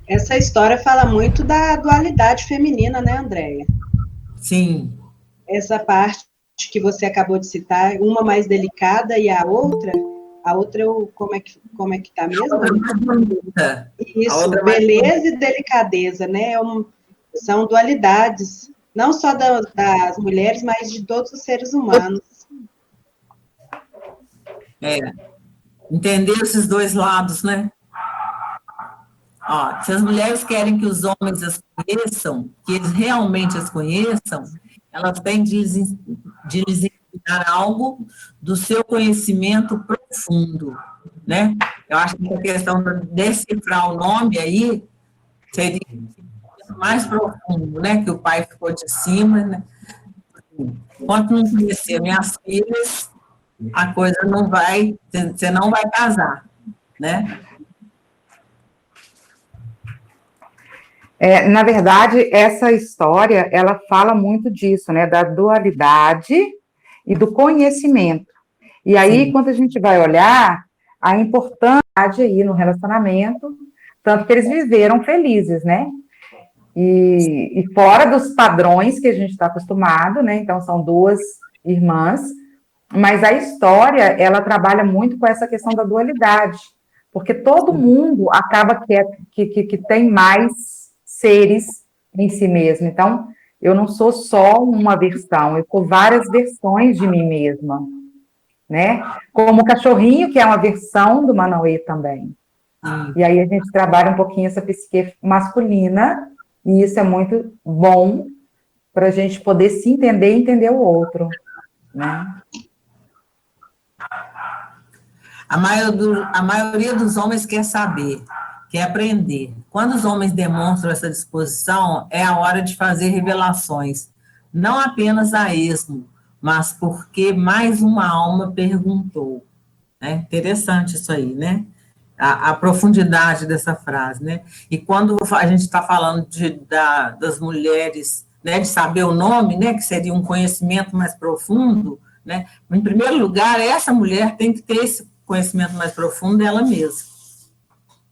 Essa história fala muito da dualidade feminina, né, Andréia? Sim. Essa parte que você acabou de citar, uma mais delicada e a outra como é que tá A outra é mesmo? mais bonita. A Isso, outra é mais beleza e delicadeza, né? São dualidades, não só das mulheres, mas de todos os seres humanos. é, entender esses dois lados, né? Ó, se as mulheres querem que os homens as conheçam, que eles realmente as conheçam, elas têm de lhes ensinar algo do seu conhecimento profundo, né? Eu acho que a questão de decifrar o nome aí seria mais profundo, né? Que o pai ficou de cima, né? Enquanto não conhecer minhas filhas, a coisa não vai, você não vai casar, né? Na verdade, essa história, ela fala muito disso, né, da dualidade e do conhecimento. E aí, Sim. quando a gente vai olhar a importância aí no relacionamento, tanto que eles viveram felizes, né? E fora dos padrões que a gente está acostumado, né? Então, são duas irmãs, mas a história, ela trabalha muito com essa questão da dualidade, porque todo mundo acaba que tem mais seres em si mesmo. Então, eu não sou só uma versão, eu sou várias versões de mim mesma, né? Como o cachorrinho, que é uma versão do Manauê também. E aí a gente trabalha um pouquinho essa psique masculina, e isso é muito bom para a gente poder se entender e entender o outro, né? A maioria dos homens quer saber, quer aprender. Quando os homens demonstram essa disposição, é a hora de fazer revelações, não apenas a esmo, mas porque mais uma alma perguntou. É interessante isso aí, né? A profundidade dessa frase, né? E quando a gente está falando das mulheres, né, de saber o nome, né, que seria um conhecimento mais profundo, né? Em primeiro lugar, essa mulher tem que ter esse conhecimento mais profundo dela mesma,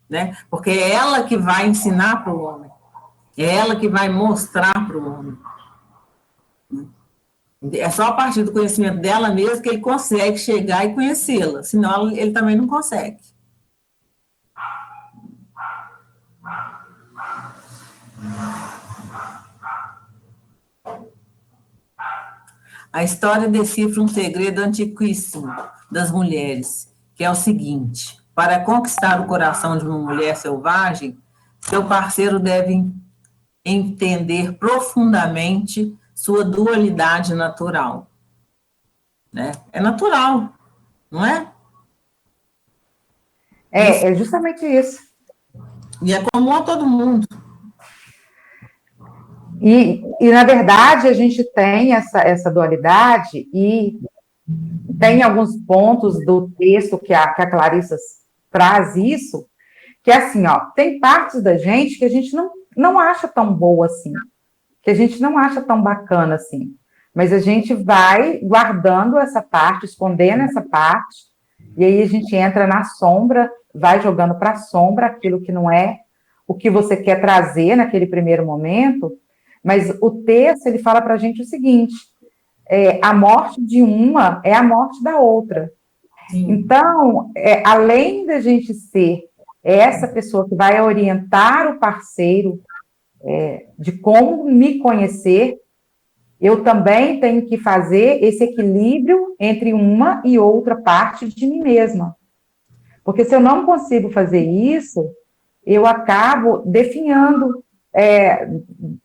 né? Porque é ela que vai ensinar para o homem, é ela que vai mostrar para o homem. É só a partir do conhecimento dela mesma que ele consegue chegar e conhecê-la, senão ele também não consegue. A história decifra um segredo antiquíssimo das mulheres, que é o seguinte: para conquistar o coração de uma mulher selvagem, seu parceiro deve entender profundamente sua dualidade natural. Né? É natural, não é? Isso, É justamente isso. e é comum a todo mundo. Na verdade, a gente tem essa dualidade e tem alguns pontos do texto que a Clarissa traz isso, que é assim, ó, tem partes da gente que a gente não acha tão boa assim, que a gente não acha tão bacana assim, mas a gente vai guardando essa parte, escondendo essa parte, e aí a gente entra na sombra, vai jogando para a sombra aquilo que não é o que você quer trazer naquele primeiro momento, mas o texto, ele fala para a gente o seguinte, a morte de uma é a morte da outra. Sim. Então, além da gente ser essa pessoa que vai orientar o parceiro de como me conhecer, eu também tenho que fazer esse equilíbrio entre uma e outra parte de mim mesma. Porque se eu não consigo fazer isso, eu acabo definhando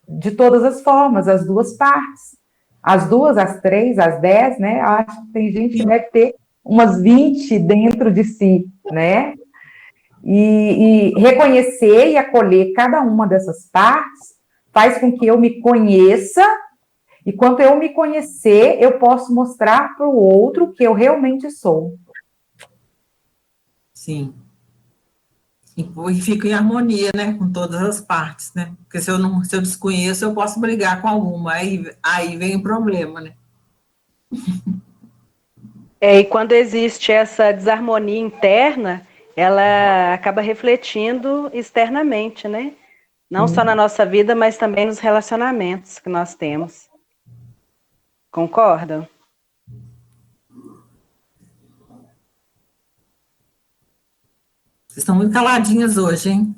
de todas as formas, as duas partes. As duas, as três, as 10, né? Acho que tem gente que deve ter umas 20 dentro de si, né? E reconhecer e acolher cada uma dessas partes faz com que eu me conheça, e quando eu me conhecer, eu posso mostrar para o outro que eu realmente sou. Sim. E fico em harmonia, né, com todas as partes, né? Porque se eu desconheço, eu posso brigar com alguma, aí vem o problema, né? E quando existe essa desarmonia interna, ela acaba refletindo externamente, né? Não só na nossa vida, mas também nos relacionamentos que nós temos. Concordam? Vocês estão muito caladinhas hoje, hein?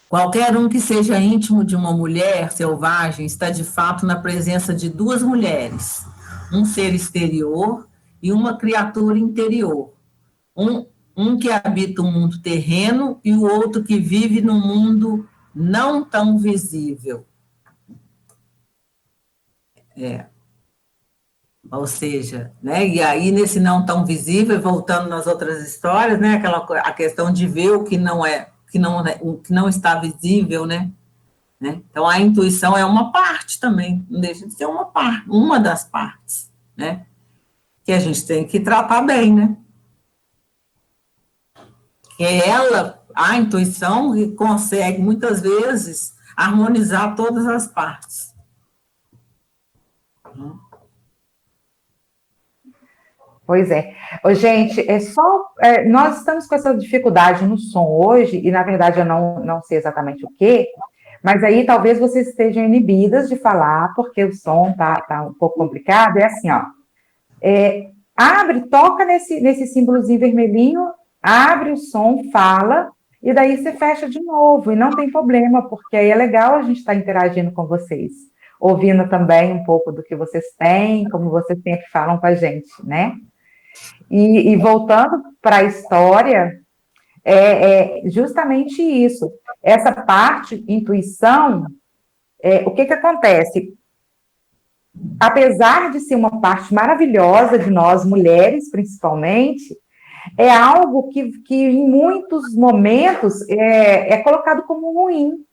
Qualquer um que seja íntimo de uma mulher selvagem está de fato na presença de duas mulheres, um ser exterior e uma criatura interior. Um que habita o mundo terreno e o outro que vive no mundo não tão visível. Ou seja, né, e aí nesse não tão visível, voltando nas outras histórias, né, a questão de ver o que não é, o que não está visível, né? Então a intuição é uma parte também, não deixa de ser uma das partes, né? Que a gente tem que tratar bem, né? Que a intuição, que consegue muitas vezes harmonizar todas as partes. Pois é. Ô, gente, nós estamos com essa dificuldade no som hoje, e na verdade eu não sei exatamente o quê, mas aí talvez vocês estejam inibidas de falar, porque o som tá um pouco complicado. É assim, ó. Toca nesse símbolozinho vermelhinho, abre o som, fala, e daí você fecha de novo, e não tem problema, porque aí é legal a gente estar interagindo com vocês, ouvindo também um pouco do que vocês têm, como vocês sempre falam com a gente, né? E voltando para a história, é justamente isso. Essa parte, intuição, o que acontece? Apesar de ser uma parte maravilhosa de nós, mulheres, principalmente, é algo que em muitos momentos é colocado como ruim.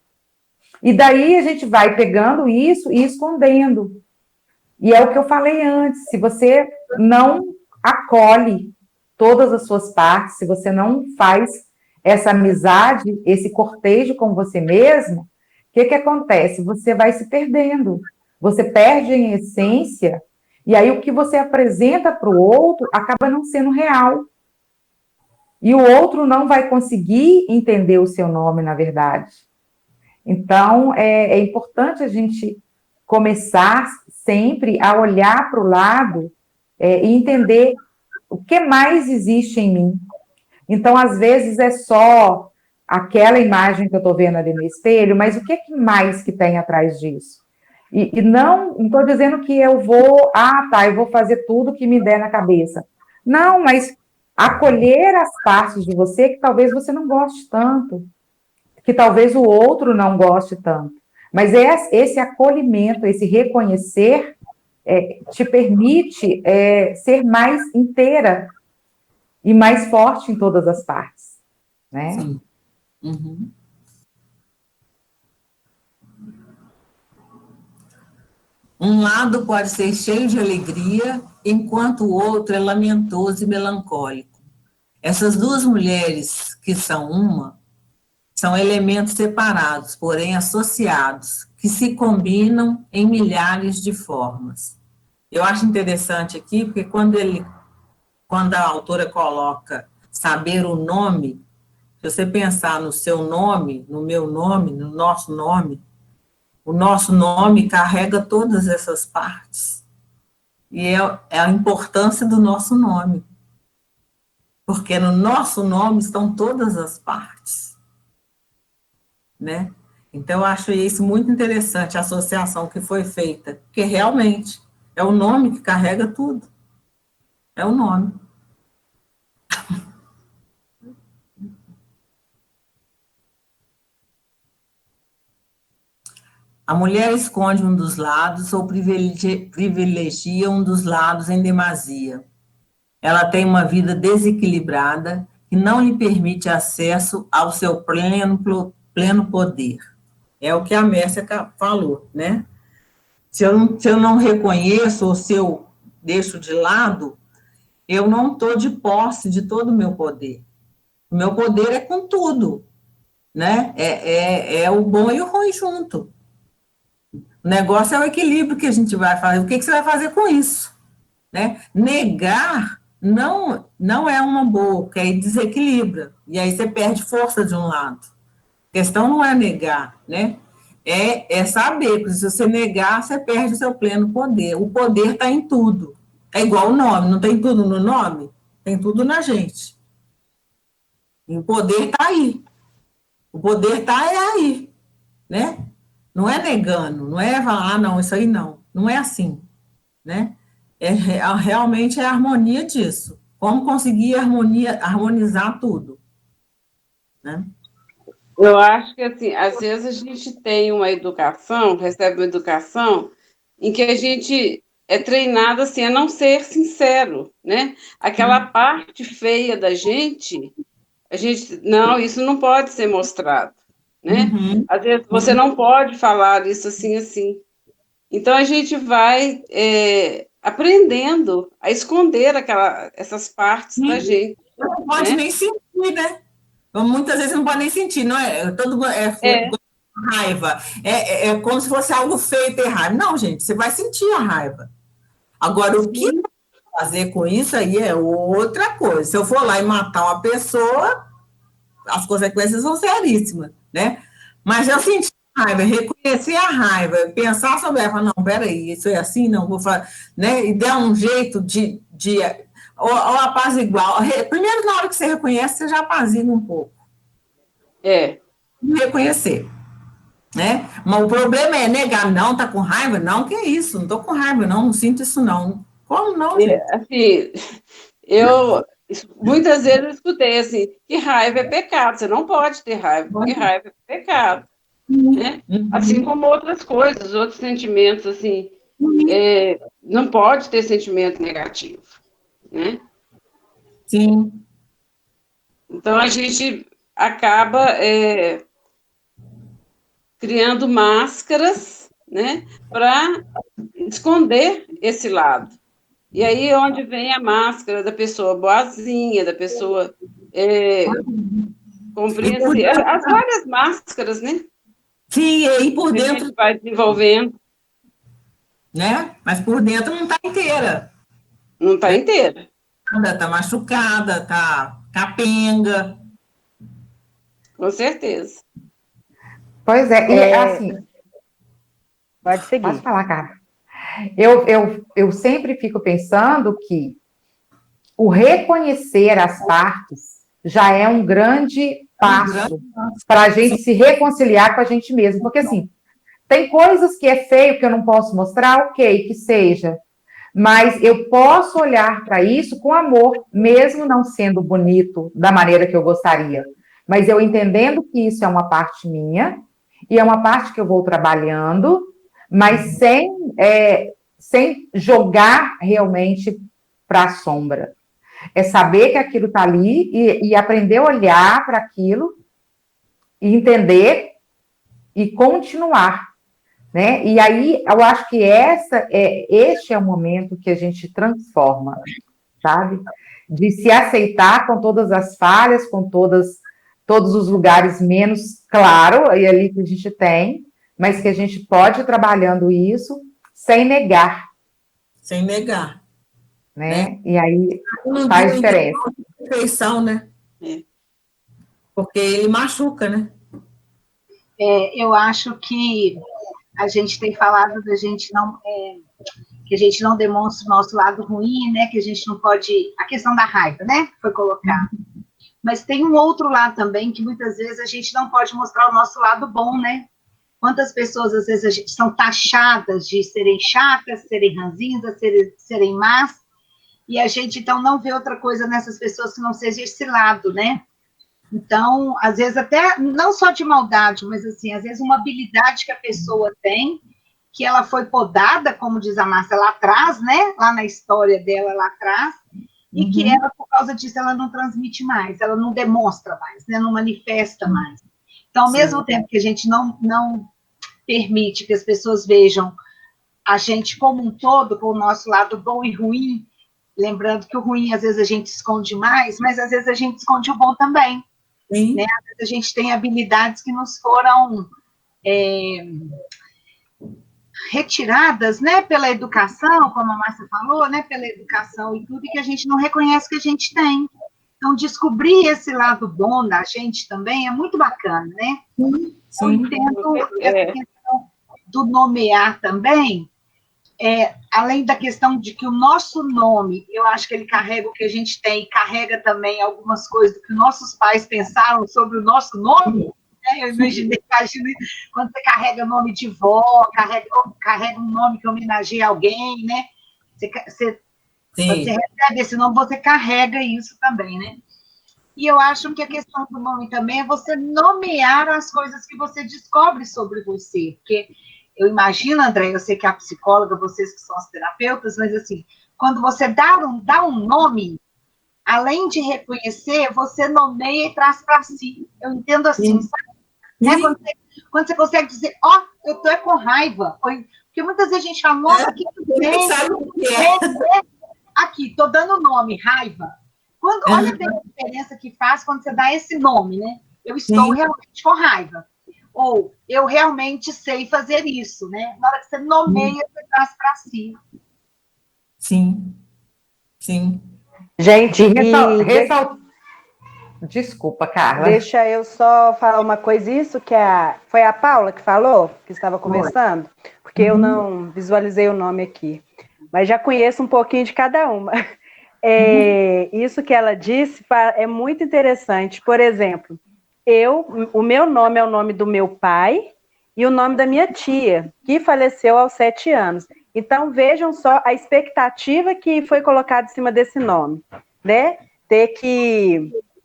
E daí a gente vai pegando isso e escondendo. E é o que eu falei antes, se você não acolhe todas as suas partes, se você não faz essa amizade, esse cortejo com você mesmo, o que acontece? Você vai se perdendo, você perde em essência, e aí o que você apresenta para o outro acaba não sendo real. E o outro não vai conseguir entender o seu nome, na verdade. Então, é importante a gente começar sempre a olhar para o lado e entender o que mais existe em mim. Então, às vezes, é só aquela imagem que eu estou vendo ali no espelho, mas o que mais que tem atrás disso? E não estou dizendo que eu vou fazer tudo que me der na cabeça. Não, mas acolher as partes de você que talvez você não goste tanto, que talvez o outro não goste tanto. Mas esse acolhimento, esse reconhecer, te permite ser mais inteira e mais forte em todas as partes, né? Sim. Uhum. Um lado pode ser cheio de alegria, enquanto o outro é lamentoso e melancólico. Essas duas mulheres, que são uma, são elementos separados, porém associados, que se combinam em milhares de formas. Eu acho interessante aqui, porque quando a autora coloca saber o nome, se você pensar no seu nome, no meu nome, no nosso nome, o nosso nome carrega todas essas partes. E é a importância do nosso nome. Porque no nosso nome estão todas as partes. Né? Então, eu acho isso muito interessante, a associação que foi feita. Porque realmente é o nome que carrega tudo. É o nome. A mulher esconde um dos lados ou privilegia um dos lados em demasia. Ela tem uma vida desequilibrada que não lhe permite acesso ao seu pleno poder. É o que a Mércia falou, né? Se eu não reconheço ou se eu deixo de lado, eu não estou de posse de todo o meu poder. O meu poder é com tudo, né? É o bom e o ruim junto. O negócio é o equilíbrio que a gente vai fazer. O que você vai fazer com isso? Né? Negar não é uma boa, porque aí desequilibra, e aí você perde força de um lado. A questão não é negar, né? É saber, porque se você negar, você perde o seu pleno poder. O poder está em tudo. É igual o nome, não tem tudo no nome? Tem tudo na gente. E o poder está aí. O poder está aí, né? Não é negando, não é falar, ah, não, isso aí não. Não é assim, né? Realmente é a harmonia disso. Como conseguir harmonizar tudo, né? Eu acho que, assim, às vezes a gente tem uma educação, recebe uma educação, em que a gente é treinado, assim, a não ser sincero, né? Aquela parte feia da gente, não, isso não pode ser mostrado, né? Uhum. Às vezes você não pode falar isso assim, assim. Então a gente vai aprendendo a esconder essas partes da gente, Não pode né? nem sentir, né? Muitas vezes não pode nem sentir, não é? Todo mundo É, raiva. É como se fosse algo feio ter raiva. Não, gente, você vai sentir a raiva. Agora, o que fazer com isso aí é outra coisa. Se eu for lá e matar uma pessoa, as consequências são seríssimas, né? Mas eu senti a raiva, reconhecer a raiva, pensar sobre ela, falar, não, peraí, isso é assim, não vou fazer, né? E dar um jeito ou apaziguar. Primeiro, na hora que você reconhece, você já apazigua um pouco. é. Reconhecer, né? Mas o problema é negar, não, tá com raiva? Não, que isso, não tô com raiva, não sinto isso, não. Como não, gente? Assim, muitas vezes eu escutei assim, que raiva é pecado, você não pode ter raiva, porque raiva é pecado, né? Assim como outras coisas, outros sentimentos, assim, não pode ter sentimento negativo, né? Sim. Então a gente acaba criando máscaras, né, para esconder esse lado. E aí é onde vem a máscara da pessoa boazinha, da pessoa compreensiva, as várias máscaras, né? Sim, e aí por Que a dentro, gente vai desenvolvendo, né? Mas por dentro não está inteira. não está inteira. Está machucada, está capenga. Com certeza. Pois é, e assim, Pode seguir. pode falar, cara. Eu sempre fico pensando que o reconhecer as partes já é um grande passo para a gente se reconciliar com a gente mesmo. Porque, assim, tem coisas que é feio que eu não posso mostrar, ok, que seja. Mas eu posso olhar para isso com amor, mesmo não sendo bonito da maneira que eu gostaria. Mas eu entendendo que isso é uma parte minha, e é uma parte que eu vou trabalhando, mas sem jogar realmente para a sombra. É saber que aquilo está ali e aprender a olhar para aquilo, e entender e continuar. Né? E aí eu acho que este é o momento que a gente transforma, sabe? De se aceitar com todas as falhas, com todos os lugares menos claro, e ali que a gente tem, mas que a gente pode ir trabalhando isso sem negar. Sem negar. Né? E aí Não faz diferença. Perfeição, né? Porque ele machuca, né? Eu acho que a gente tem falado da gente não, que a gente não demonstra o nosso lado ruim, né? Que a gente não pode, a questão da raiva, né? Foi colocado. Mas tem um outro lado também que muitas vezes a gente não pode mostrar o nosso lado bom, né? Quantas pessoas às vezes são taxadas de serem chatas, serem ranzinhas, serem más, e a gente então não vê outra coisa nessas pessoas que não seja esse lado, né? Então, às vezes até, não só de maldade, mas assim, às vezes uma habilidade que a pessoa tem, que ela foi podada, como diz a Márcia, lá atrás, né? Lá na história dela, lá atrás, e que ela, por causa disso, ela não transmite mais, ela não demonstra mais, né? Não manifesta mais. Então, ao mesmo tempo que a gente não permite que as pessoas vejam a gente como um todo, com o nosso lado bom e ruim, lembrando que o ruim, às vezes, a gente esconde mais, mas às vezes a gente esconde o bom também. Né? Às vezes a gente tem habilidades que nos foram retiradas, né, pela educação, como a Márcia falou, né, pela educação e tudo, e que a gente não reconhece que a gente tem. Então, descobrir esse lado bom da gente também é muito bacana, né? Eu entendo essa questão do nomear também, além da questão de que o nosso nome, eu acho que ele carrega o que a gente tem, e carrega também algumas coisas que nossos pais pensaram sobre o nosso nome, né? Eu imagino quando você carrega nome de vó, carrega um nome que homenageia alguém, né? Quando você recebe esse nome, você carrega isso também, né? E eu acho que a questão do nome também é você nomear as coisas que você descobre sobre você. Porque eu imagino, André, eu sei que é a psicóloga, vocês que são as terapeutas, mas assim, quando você dá um nome, além de reconhecer, você nomeia e traz para si. Eu entendo assim, sabe? Né? Quando você consegue dizer, eu tô com raiva. Porque muitas vezes a gente fala, nossa, que bem. Aqui, tô dando nome, raiva. Olha bem a diferença que faz quando você dá esse nome, né? Eu estou realmente com raiva. Ou eu realmente sei fazer isso, né? Na hora que você nomeia, você traz para si. Sim. Gente, Desculpa, Carla. Deixa eu só falar uma coisa, isso que foi a Paula que falou, que estava conversando, porque eu não visualizei o nome aqui, mas já conheço um pouquinho de cada uma. Isso que ela disse é muito interessante. Por exemplo, o meu nome é o nome do meu pai e o nome da minha tia, que faleceu aos 7 anos. Então, vejam só a expectativa que foi colocada em cima desse nome, né?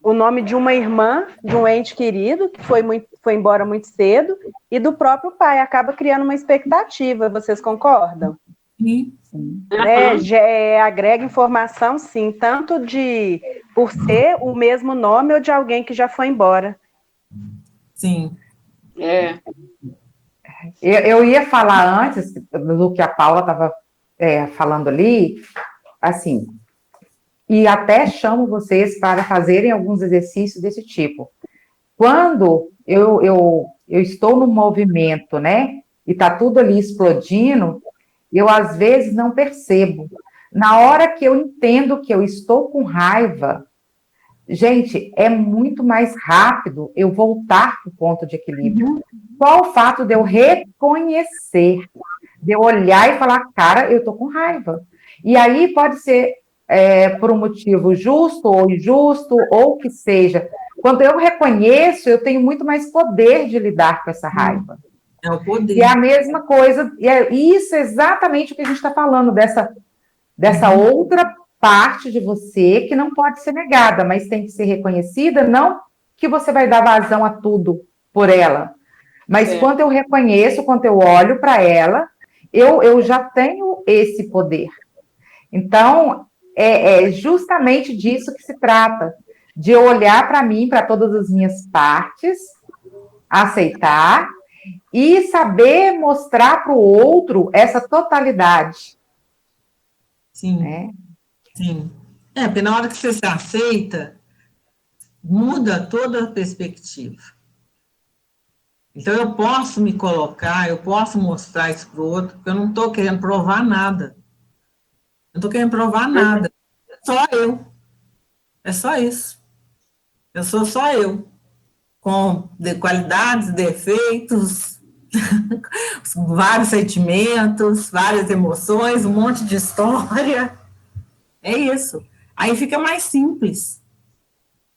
O nome de uma irmã, de um ente querido, que foi embora muito cedo, e do próprio pai, acaba criando uma expectativa, vocês concordam? Sim. Agrega informação, sim, tanto por ser o mesmo nome ou de alguém que já foi embora. Sim. Eu ia falar antes do que a Paula estava falando ali, assim, e até chamo vocês para fazerem alguns exercícios desse tipo. Quando eu estou no movimento, né, e está tudo ali explodindo, eu às vezes não percebo. Na hora que eu entendo que eu estou com raiva, gente, é muito mais rápido eu voltar para o ponto de equilíbrio. Só o fato de eu reconhecer, de eu olhar e falar, cara, eu estou com raiva. E aí pode ser por um motivo justo ou injusto, ou que seja. Quando eu reconheço, eu tenho muito mais poder de lidar com essa raiva. É o poder. E é a mesma coisa, e isso é exatamente o que a gente está falando, dessa outra parte de você que não pode ser negada, mas tem que ser reconhecida, não que você vai dar vazão a tudo por ela, mas quando eu reconheço, quando eu olho para ela, eu já tenho esse poder. Então, é justamente disso que se trata, de eu olhar para mim, para todas as minhas partes, aceitar e saber mostrar para o outro essa totalidade. Sim. Sim. Porque na hora que você se aceita, muda toda a perspectiva. Então, eu posso me colocar, eu posso mostrar isso para o outro, porque eu não estou querendo provar nada. Não estou querendo provar nada. É só eu. É só isso. Eu sou só eu. Com qualidades, defeitos, vários sentimentos, várias emoções, um monte de história. É isso. Aí fica mais simples.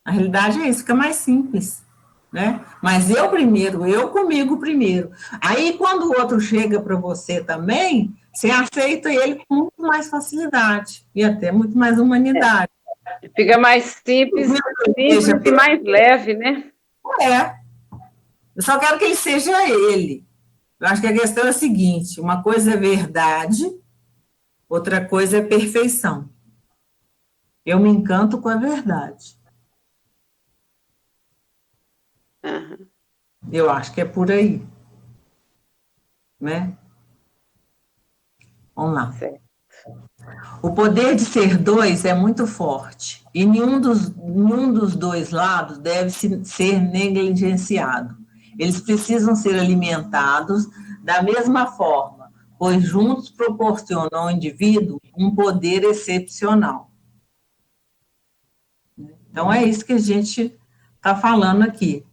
A realidade é isso, fica mais simples, né? Mas eu primeiro, eu comigo primeiro. Aí, quando o outro chega para você também, você aceita ele com muito mais facilidade e até muito mais humanidade. Fica mais simples e mais leve, né? Eu só quero que ele seja ele. Eu acho que a questão é a seguinte, uma coisa é verdade, outra coisa é perfeição. Eu me encanto com a verdade. Eu acho que é por aí. Né? Vamos lá. Certo. O poder de ser dois é muito forte, e nenhum dos dois lados deve ser negligenciado. Eles precisam ser alimentados da mesma forma, pois juntos proporcionam ao indivíduo um poder excepcional. Então, é isso que a gente está falando aqui,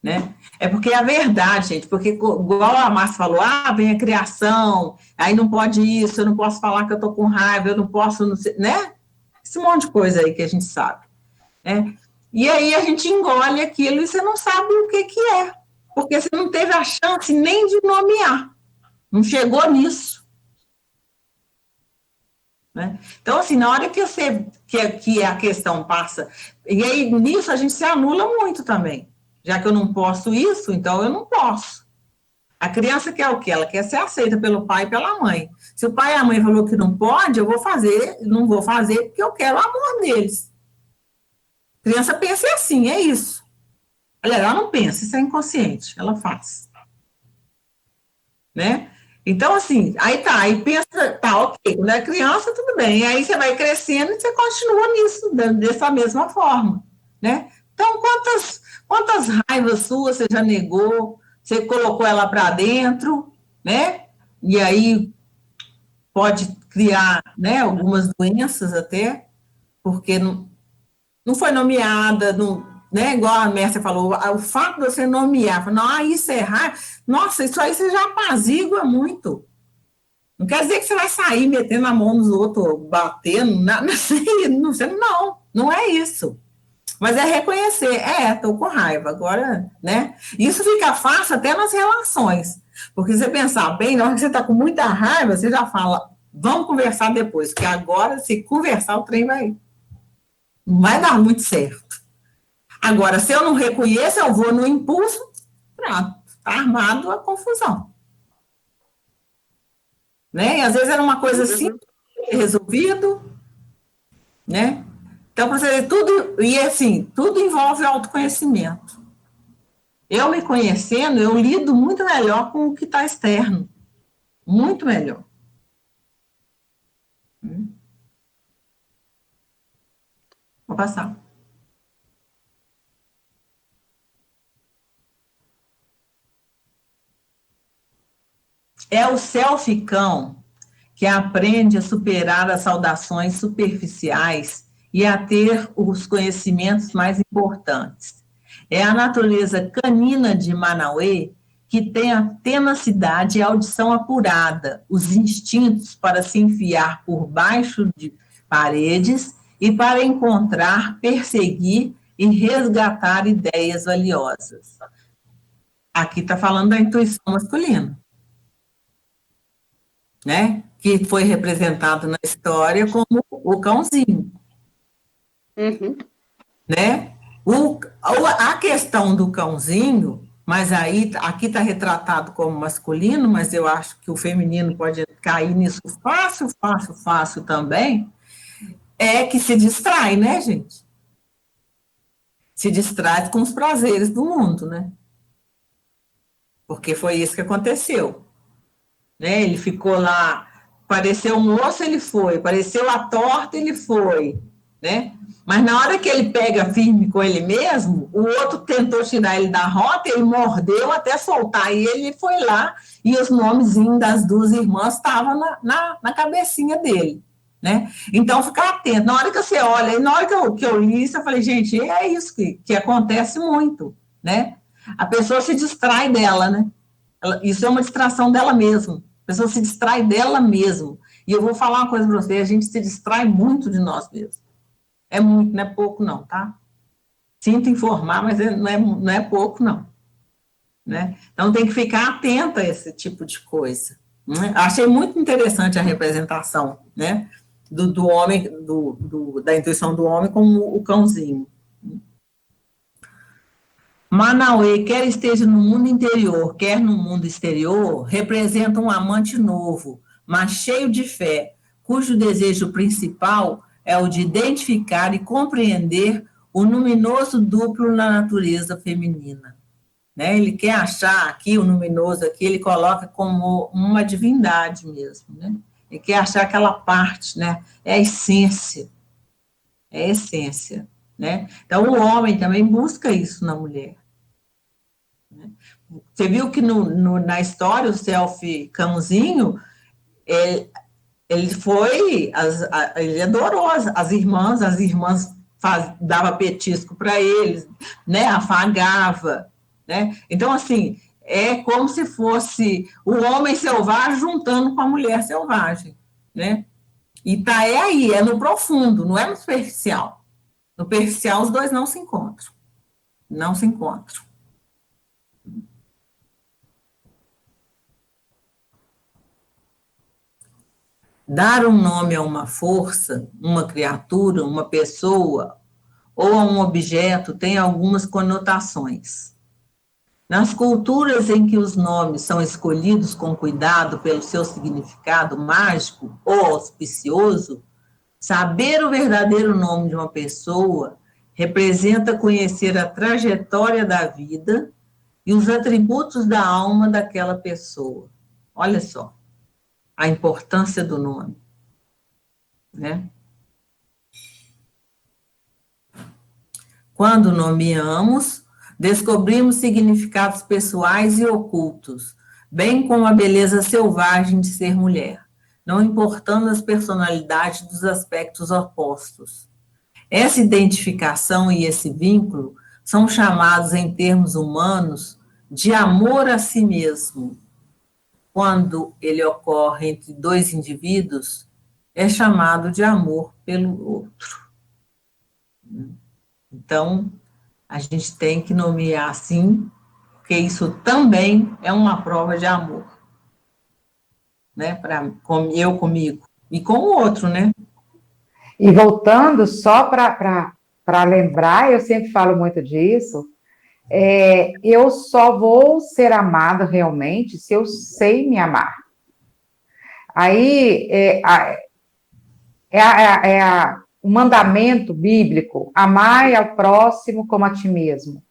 né? É porque é a verdade, gente, porque igual a Márcia falou, vem a criação, aí não pode isso, eu não posso falar que eu estou com raiva, eu não posso, não sei, né? Esse monte de coisa aí que a gente sabe, né? E aí a gente engole aquilo e você não sabe o que é, porque você não teve a chance nem de nomear, não chegou nisso. Né? Então, assim, na hora que a questão passa, e aí nisso a gente se anula muito também. Já que eu não posso isso, então eu não posso. A criança quer o quê? Ela quer ser aceita pelo pai e pela mãe. Se o pai e a mãe falou que não pode, eu vou fazer, não vou fazer porque eu quero o amor deles. A criança pensa assim, é isso. Aliás, ela não pensa, isso é inconsciente, ela faz. Né? Então, assim, aí pensa, ok, quando é criança, tudo bem, aí você vai crescendo e você continua nisso, dessa mesma forma, né? Então, quantas raivas suas você já negou, você colocou ela para dentro, né? E aí pode criar, né, algumas doenças até, porque não foi nomeada, né, igual a Mércia falou, o fato de você nomear, não, isso é raiva, nossa, isso aí você já apazigua muito. Não quer dizer que você vai sair metendo a mão nos outros, batendo, não é isso. Mas é reconhecer, estou com raiva, agora, né? Isso fica fácil até nas relações, porque você pensar bem, na hora que você está com muita raiva, você já fala, vamos conversar depois, porque agora, se conversar, o trem não vai dar muito certo. Agora, se eu não reconheço, eu vou no impulso, pronto, está armado a confusão. Né? E às vezes era uma coisa simples, resolvido, né? Então, para você ver, tudo, e assim, tudo envolve autoconhecimento. Eu me conhecendo, eu lido muito melhor com o que está externo. Muito melhor. Vou passar. É o selficão que aprende a superar as saudações superficiais e a ter os conhecimentos mais importantes. É a natureza canina de Manauê que tem a tenacidade e a audição apurada, os instintos para se enfiar por baixo de paredes e para encontrar, perseguir e resgatar ideias valiosas. Aqui está falando da intuição masculina, né? Que foi representado na história como o cãozinho. Uhum. Né? A questão do cãozinho, mas aí aqui está retratado como masculino, mas eu acho que o feminino pode cair nisso fácil também, é que se distrai, né, gente? Se distrai com os prazeres do mundo, né? Porque foi isso que aconteceu. Né? Ele ficou lá, pareceu um osso, ele foi, pareceu a torta, ele foi, né? Mas na hora que ele pega firme com ele mesmo, o outro tentou tirar ele da rota, ele mordeu até soltar ele foi lá, e os nomezinhos das duas irmãs estavam na cabecinha dele, né? Então, ficar atento. Na hora que você olha, na hora que eu li isso, eu falei, gente, é isso que acontece muito, né? A pessoa se distrai dela, né? Isso é uma distração dela mesma. A pessoa se distrai dela mesma. E eu vou falar uma coisa para você, a gente se distrai muito de nós mesmos. É muito, não é pouco não, tá? Sinto informar, mas não é pouco não. Né? Então tem que ficar atenta a esse tipo de coisa. Né? Achei muito interessante a representação, né? Do homem, da intuição do homem como o cãozinho. Manauê, quer esteja no mundo interior, quer no mundo exterior, representa um amante novo, mas cheio de fé, cujo desejo principal é o de identificar e compreender o luminoso duplo na natureza feminina. Né? Ele quer achar aqui, o luminoso aqui, ele coloca como uma divindade mesmo, né? Ele quer achar aquela parte, né? É a essência. É a essência, né? Então, o homem também busca isso na mulher. Você viu que na história, o selfie cãozinho, ele foi, ele adorou as irmãs dava petisco para eles, né, afagava, né, então, assim, é como se fosse o homem selvagem juntando com a mulher selvagem, né, e tá aí, é no profundo, não é no superficial. No superficial, os dois não se encontram, não se encontram. Dar um nome a uma força, uma criatura, uma pessoa ou a um objeto tem algumas conotações. Nas culturas em que os nomes são escolhidos com cuidado pelo seu significado mágico ou auspicioso, saber o verdadeiro nome de uma pessoa representa conhecer a trajetória da vida e os atributos da alma daquela pessoa. Olha só a importância do nome, né? Quando nomeamos, descobrimos significados pessoais e ocultos, bem como a beleza selvagem de ser mulher, não importando as personalidades dos aspectos opostos. Essa identificação e esse vínculo são chamados, em termos humanos, de amor a si mesmo. Quando ele ocorre entre dois indivíduos, é chamado de amor pelo outro. Então, a gente tem que nomear assim, porque isso também é uma prova de amor, né? Eu comigo e com o outro, né? E voltando só para lembrar, eu sempre falo muito disso, eu só vou ser amada realmente se eu sei me amar. Aí o mandamento bíblico, amai ao próximo como a ti mesmo.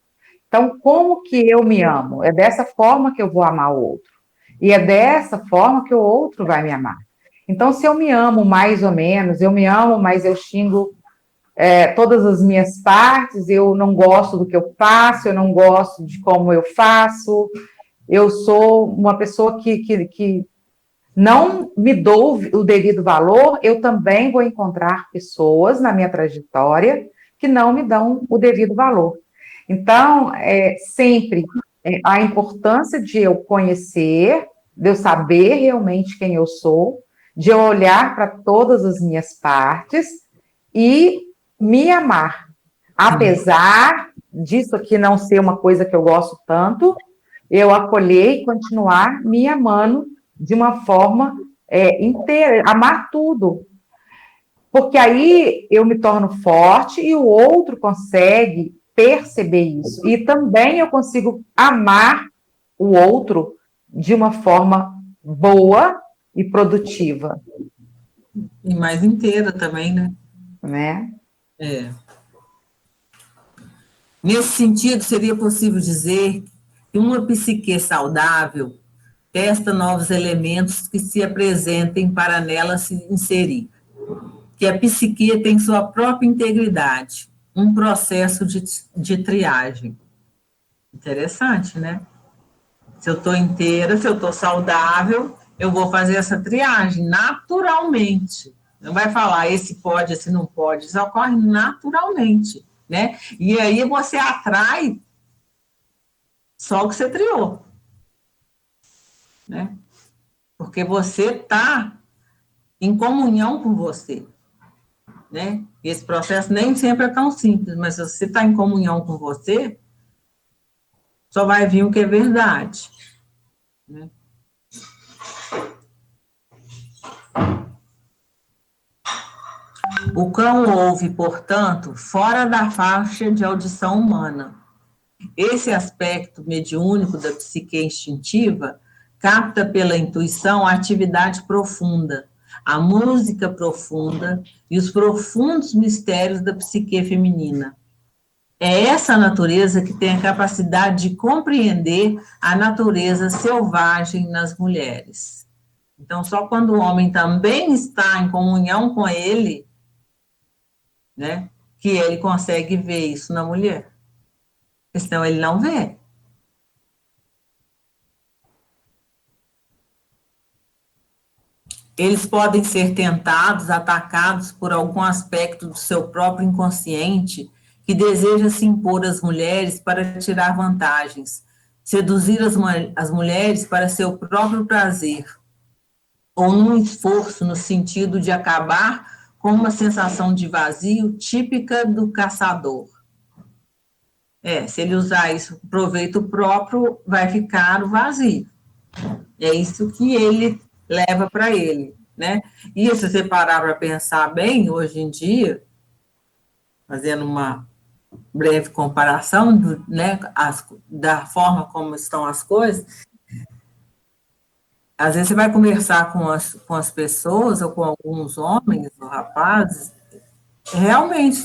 Então, como que eu me amo? É dessa forma que eu vou amar o outro. E é dessa forma que o outro vai me amar. Então, se eu me amo mais ou menos, eu me amo, mas eu xingo todas as minhas partes, eu não gosto do que eu faço, eu não gosto de como eu faço, eu sou uma pessoa que não me dou o devido valor, eu também vou encontrar pessoas na minha trajetória que não me dão o devido valor. Então, sempre a importância de eu conhecer, de eu saber realmente quem eu sou, de eu olhar para todas as minhas partes e me amar. Apesar disso aqui não ser uma coisa que eu gosto tanto, eu acolher e continuar me amando de uma forma inteira, amar tudo. Porque aí eu me torno forte e o outro consegue perceber isso. E também eu consigo amar o outro de uma forma boa e produtiva. E mais inteira também, né? Né? Nesse sentido, seria possível dizer que uma psique saudável testa novos elementos que se apresentem para nela se inserir. Que a psique tem sua própria integridade, um processo de triagem. Interessante, né? Se eu estou inteira, se eu estou saudável, eu vou fazer essa triagem naturalmente. Não vai falar esse pode, esse não pode. Isso ocorre naturalmente, né? E aí você atrai só o que você triou, né? Porque você está em comunhão com você, né? Esse processo nem sempre é tão simples, mas se você está em comunhão com você, só vai vir o que é verdade, né? O cão ouve, portanto, fora da faixa de audição humana. Esse aspecto mediúnico da psique instintiva capta pela intuição a atividade profunda, a música profunda e os profundos mistérios da psique feminina. É essa natureza que tem a capacidade de compreender a natureza selvagem nas mulheres. Então, só quando o homem também está em comunhão com ele, né, que ele consegue ver isso na mulher. Porque senão ele não vê. eles podem ser tentados, atacados por algum aspecto do seu próprio inconsciente que deseja se impor às mulheres para tirar vantagens, seduzir as mulheres para seu próprio prazer, ou num esforço no sentido de acabar com uma sensação de vazio típica do caçador. Se ele usar isso para proveito próprio, vai ficar o vazio. É isso que ele leva para ele, né? E se você parar para pensar bem, hoje em dia, fazendo uma breve comparação, né, da forma como estão as coisas, às vezes você vai conversar com as pessoas, ou com alguns homens, ou rapazes, realmente,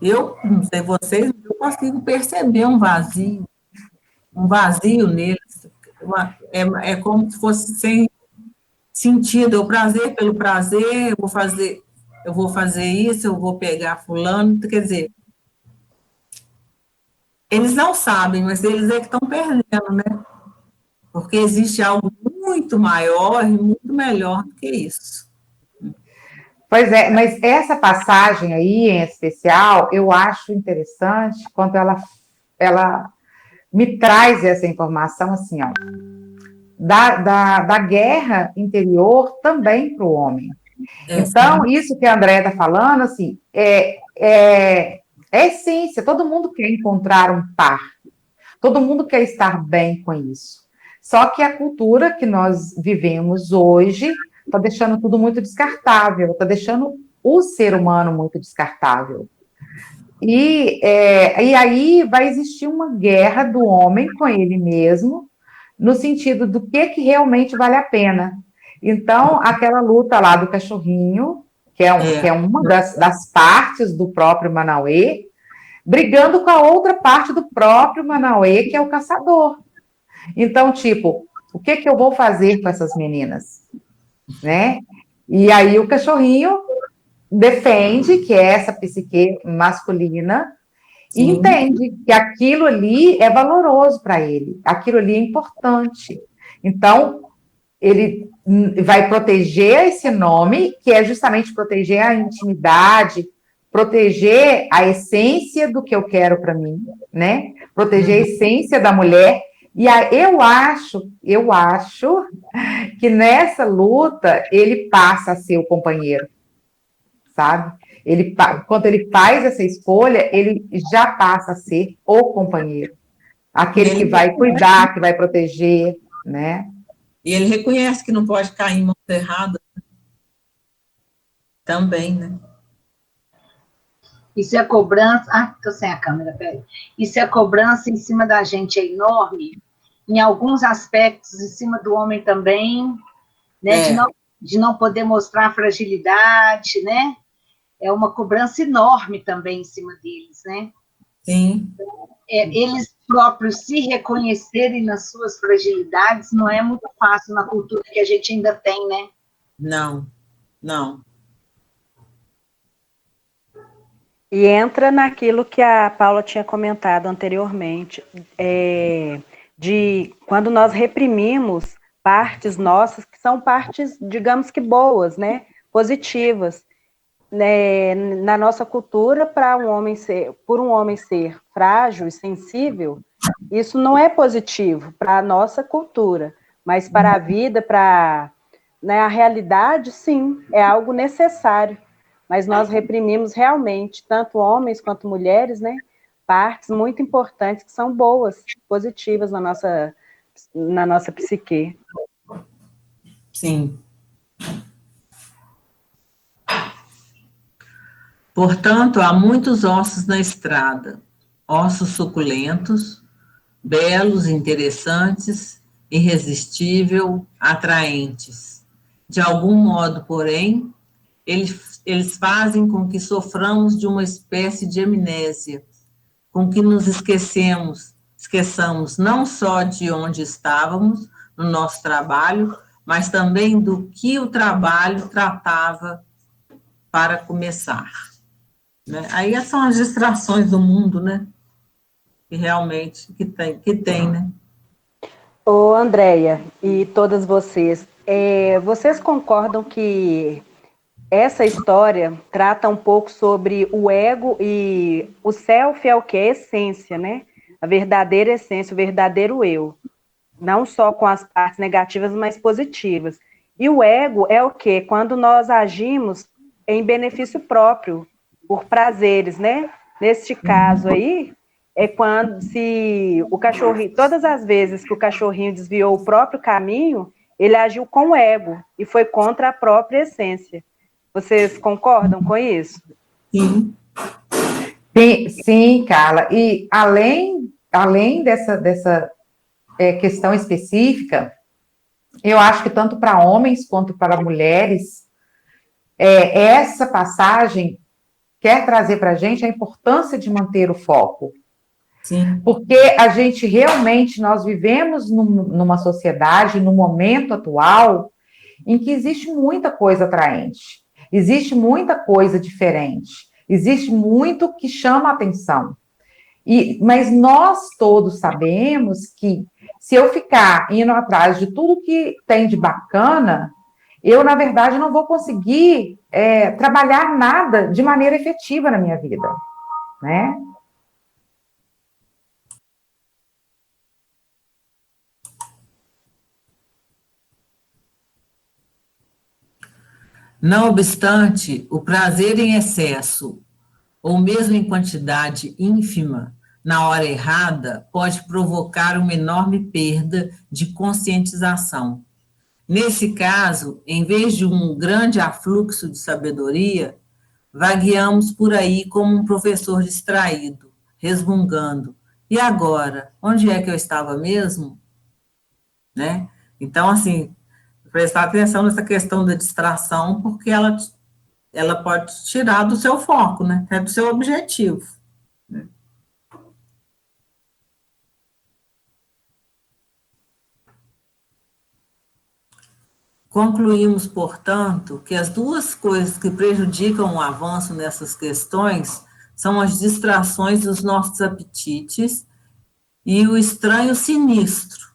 eu, não sei vocês, eu consigo perceber um vazio neles, é como se fosse sem sentido, o prazer pelo prazer, eu vou fazer isso, eu vou pegar fulano, quer dizer, eles não sabem, mas eles é que estão perdendo, né? Porque existe algo muito maior e muito melhor do que isso. Pois é, mas essa passagem aí, em especial, eu acho interessante quando ela me traz essa informação, assim, ó, da guerra interior também para o homem. Então, isso que a Andréia está falando, assim, é essência, todo mundo quer encontrar um par, todo mundo quer estar bem com isso. Só que a cultura que nós vivemos hoje está deixando tudo muito descartável, está deixando o ser humano muito descartável. E aí vai existir uma guerra do homem com ele mesmo, no sentido do que realmente vale a pena. Então, aquela luta lá do cachorrinho, que é uma das partes do próprio Manauê, brigando com a outra parte do próprio Manauê, que é o caçador. Então, tipo, o que eu vou fazer com essas meninas? Né? E aí o cachorrinho defende que é essa psique masculina e entende que aquilo ali é valoroso para ele, aquilo ali é importante. Então, ele vai proteger esse nome, que é justamente proteger a intimidade, proteger a essência do que eu quero para mim, né? Proteger a essência da mulher. E aí, eu acho que nessa luta ele passa a ser o companheiro, sabe? Quando ele faz essa escolha, ele já passa a ser o companheiro, aquele que vai cuidar, que vai proteger, né? E ele reconhece que não pode cair em mãos erradas também, né? E se a cobrança... estou sem a câmera, peraí. E se a cobrança em cima da gente é enorme, em alguns aspectos, em cima do homem também, né? De não poder mostrar fragilidade, né? É uma cobrança enorme também em cima deles, né? Sim. Eles próprios se reconhecerem nas suas fragilidades não é muito fácil na cultura que a gente ainda tem, né? Não. E entra naquilo que a Paula tinha comentado anteriormente, de quando nós reprimimos partes nossas, que são partes, digamos que boas, né? Positivas. Né? Na nossa cultura, por um homem ser frágil e sensível, isso não é positivo para a nossa cultura, mas para a vida, para, né, a realidade, sim, é algo necessário. Mas nós reprimimos realmente, tanto homens quanto mulheres, né, partes muito importantes que são boas, positivas na nossa psique. Sim. Portanto, há muitos ossos na estrada, ossos suculentos, belos, interessantes, irresistível, atraentes. De algum modo, porém, eles fazem com que soframos de uma espécie de amnésia, com que nos esqueçamos não só de onde estávamos no nosso trabalho, mas também do que o trabalho tratava para começar. Né? Aí são as distrações do mundo, né? Que realmente que tem, né? Ô, Andréia, e todas vocês, vocês concordam que essa história trata um pouco sobre o ego e o self é o que? A essência, né? A verdadeira essência, o verdadeiro eu. Não só com as partes negativas, mas positivas. E o ego é o quê? Quando nós agimos em benefício próprio, por prazeres, né? Neste caso aí, é quando se o cachorrinho, todas as vezes que o cachorrinho desviou o próprio caminho, ele agiu com o ego e foi contra a própria essência. Vocês concordam com isso? Sim. Sim, Carla. E além dessa questão específica, eu acho que tanto para homens quanto para mulheres, essa passagem quer trazer para a gente a importância de manter o foco. Sim. Porque a gente realmente, nós vivemos numa sociedade, no momento atual, em que existe muita coisa atraente, existe muita coisa diferente, existe muito que chama a atenção. Mas nós todos sabemos que se eu ficar indo atrás de tudo que tem de bacana, eu, na verdade, não vou conseguir trabalhar nada de maneira efetiva na minha vida, né? Não obstante, o prazer em excesso, ou mesmo em quantidade ínfima, na hora errada, pode provocar uma enorme perda de conscientização. Nesse caso, em vez de um grande afluxo de sabedoria, vagueamos por aí como um professor distraído, resmungando. E agora? Onde é que eu estava mesmo? Né? Então, assim, prestar atenção nessa questão da distração, porque ela pode tirar do seu foco, né? É do seu objetivo. Né? Concluímos, portanto, que as duas coisas que prejudicam o avanço nessas questões são as distrações dos nossos apetites e o estranho sinistro,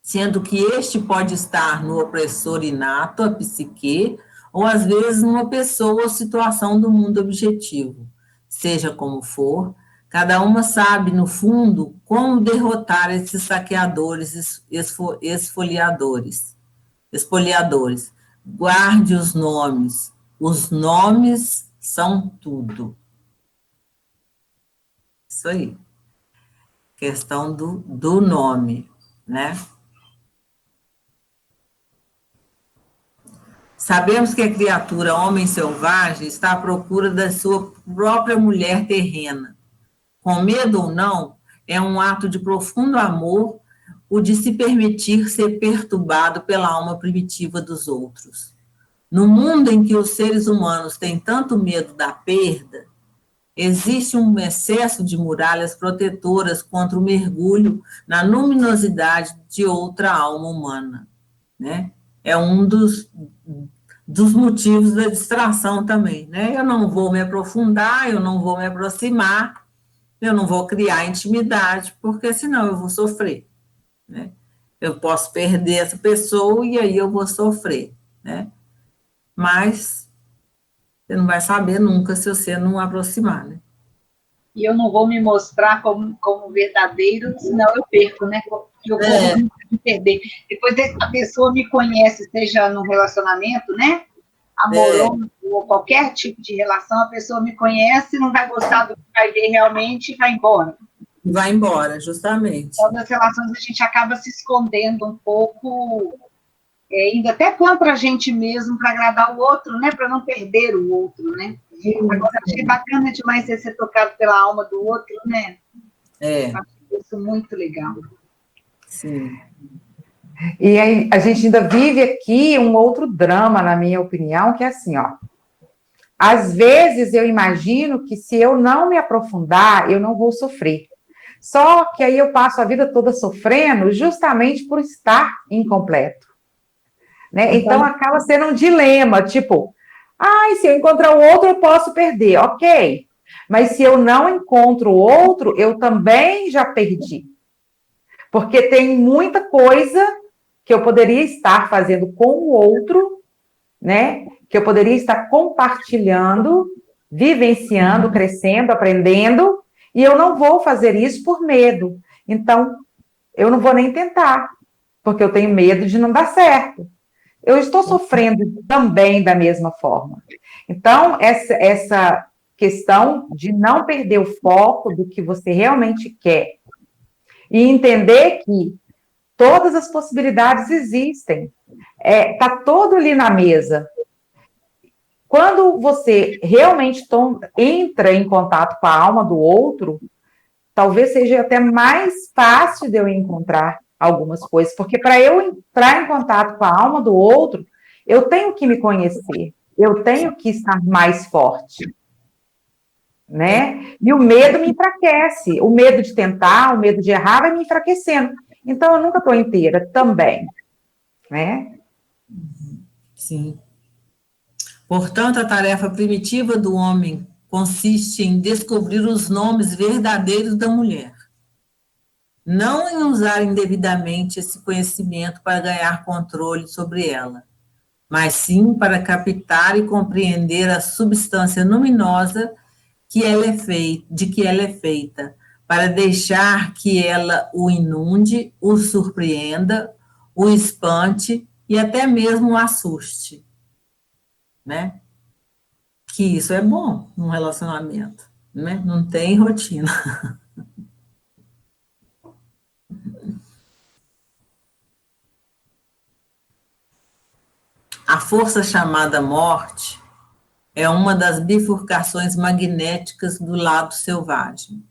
sendo que este pode estar no opressor inato, a psique, ou às vezes numa pessoa ou situação do mundo objetivo. Seja como for, cada uma sabe, no fundo, como derrotar esses saqueadores, esfoliadores. Guarde os nomes. Os nomes são tudo. Isso aí. Questão do nome, né? Sabemos que a criatura homem selvagem está à procura da sua própria mulher terrena. Com medo ou não, é um ato de profundo amor o de se permitir ser perturbado pela alma primitiva dos outros. No mundo em que os seres humanos têm tanto medo da perda, existe um excesso de muralhas protetoras contra o mergulho na luminosidade de outra alma humana, né? É um dos motivos da distração também, né? Eu não vou me aprofundar, eu não vou me aproximar, eu não vou criar intimidade, porque senão eu vou sofrer, né? Eu posso perder essa pessoa e aí eu vou sofrer, né? Mas você não vai saber nunca se você não aproximar, né? E eu não vou me mostrar como verdadeiro, senão eu perco, né? Eu vou perder. Depois a pessoa me conhece, seja no relacionamento, né? Amoroso, ou qualquer tipo de relação, a pessoa me conhece, não vai gostar do que vai ver realmente e vai embora. Vai embora, justamente. Então, nas relações a gente acaba se escondendo um pouco, indo até contra a gente mesmo, para agradar o outro, né? Para não perder o outro, né? Agora, achei bacana demais você ser tocado pela alma do outro, né? Acho isso muito legal. Sim. E aí, a gente ainda vive aqui um outro drama, na minha opinião, que é assim, ó. Às vezes eu imagino que se eu não me aprofundar, eu não vou sofrer. Só que aí eu passo a vida toda sofrendo justamente por estar incompleto. Né? Então acaba sendo um dilema, tipo, se eu encontrar o outro, eu posso perder, ok. Mas se eu não encontro o outro, eu também já perdi. Porque tem muita coisa que eu poderia estar fazendo com o outro, né? Que eu poderia estar compartilhando, vivenciando, crescendo, aprendendo, e eu não vou fazer isso por medo. Então, eu não vou nem tentar, porque eu tenho medo de não dar certo. Eu estou sofrendo também da mesma forma. Então, essa questão de não perder o foco do que você realmente quer e entender que todas as possibilidades existem. Está todo ali na mesa. Quando você realmente entra em contato com a alma do outro, talvez seja até mais fácil de eu encontrar algumas coisas, porque para eu entrar em contato com a alma do outro, eu tenho que me conhecer, eu tenho que estar mais forte, né? E o medo me enfraquece, o medo de tentar, o medo de errar vai me enfraquecendo. Então, eu nunca estou inteira também, né? Sim. Portanto, a tarefa primitiva do homem consiste em descobrir os nomes verdadeiros da mulher. Não em usar indevidamente esse conhecimento para ganhar controle sobre ela, mas sim para captar e compreender a substância luminosa de que ela é feita, para deixar que ela o inunde, o surpreenda, o espante e até mesmo o assuste, né? Que isso é bom num relacionamento, né? Não tem rotina. A força chamada morte é uma das bifurcações magnéticas do lado selvagem.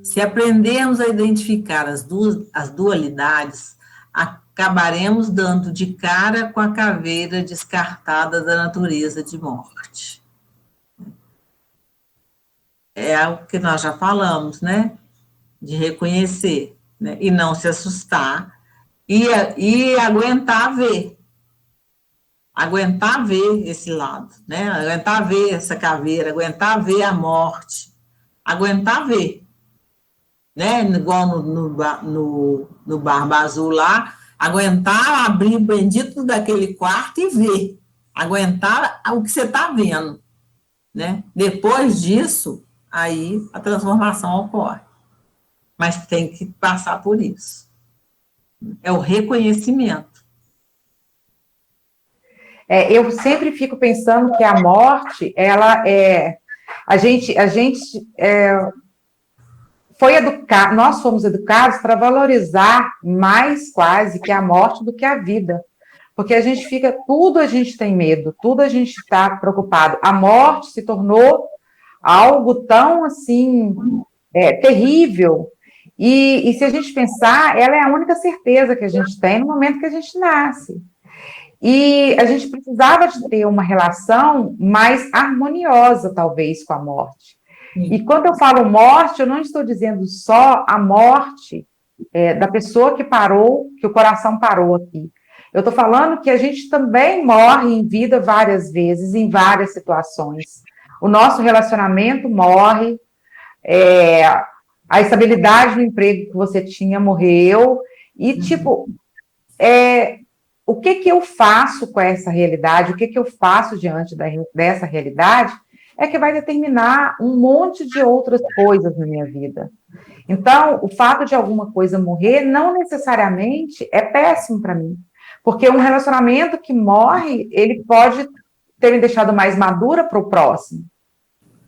Se aprendermos a identificar as dualidades, acabaremos dando de cara com a caveira descartada da natureza de morte. É algo que nós já falamos, né? De reconhecer, né? E não se assustar, e aguentar ver. Aguentar ver esse lado, né? Aguentar ver essa caveira, aguentar ver a morte, aguentar ver, né? Igual no Barba Azul lá, aguentar abrir o bendito daquele quarto e ver, aguentar o que você está vendo, né? Depois disso, aí a transformação ocorre, mas tem que passar por isso. É o reconhecimento. Eu sempre fico pensando que a morte, ela é. A gente foi educado, nós fomos educados para valorizar mais quase que a morte do que a vida. Porque a gente fica, tudo a gente tem medo, tudo a gente está preocupado. A morte se tornou algo tão assim terrível. E se a gente pensar, ela é a única certeza que a gente tem no momento que a gente nasce. E a gente precisava de ter uma relação mais harmoniosa, talvez, com a morte. E quando eu falo morte, eu não estou dizendo só a morte da pessoa que parou, que o coração parou aqui. Eu estou falando que a gente também morre em vida várias vezes, em várias situações. O nosso relacionamento morre, a estabilidade do emprego que você tinha morreu, e, tipo, o que eu faço com essa realidade, o que eu faço diante dessa realidade, é que vai determinar um monte de outras coisas na minha vida. Então, o fato de alguma coisa morrer não necessariamente é péssimo para mim, porque um relacionamento que morre, ele pode ter me deixado mais madura para o próximo.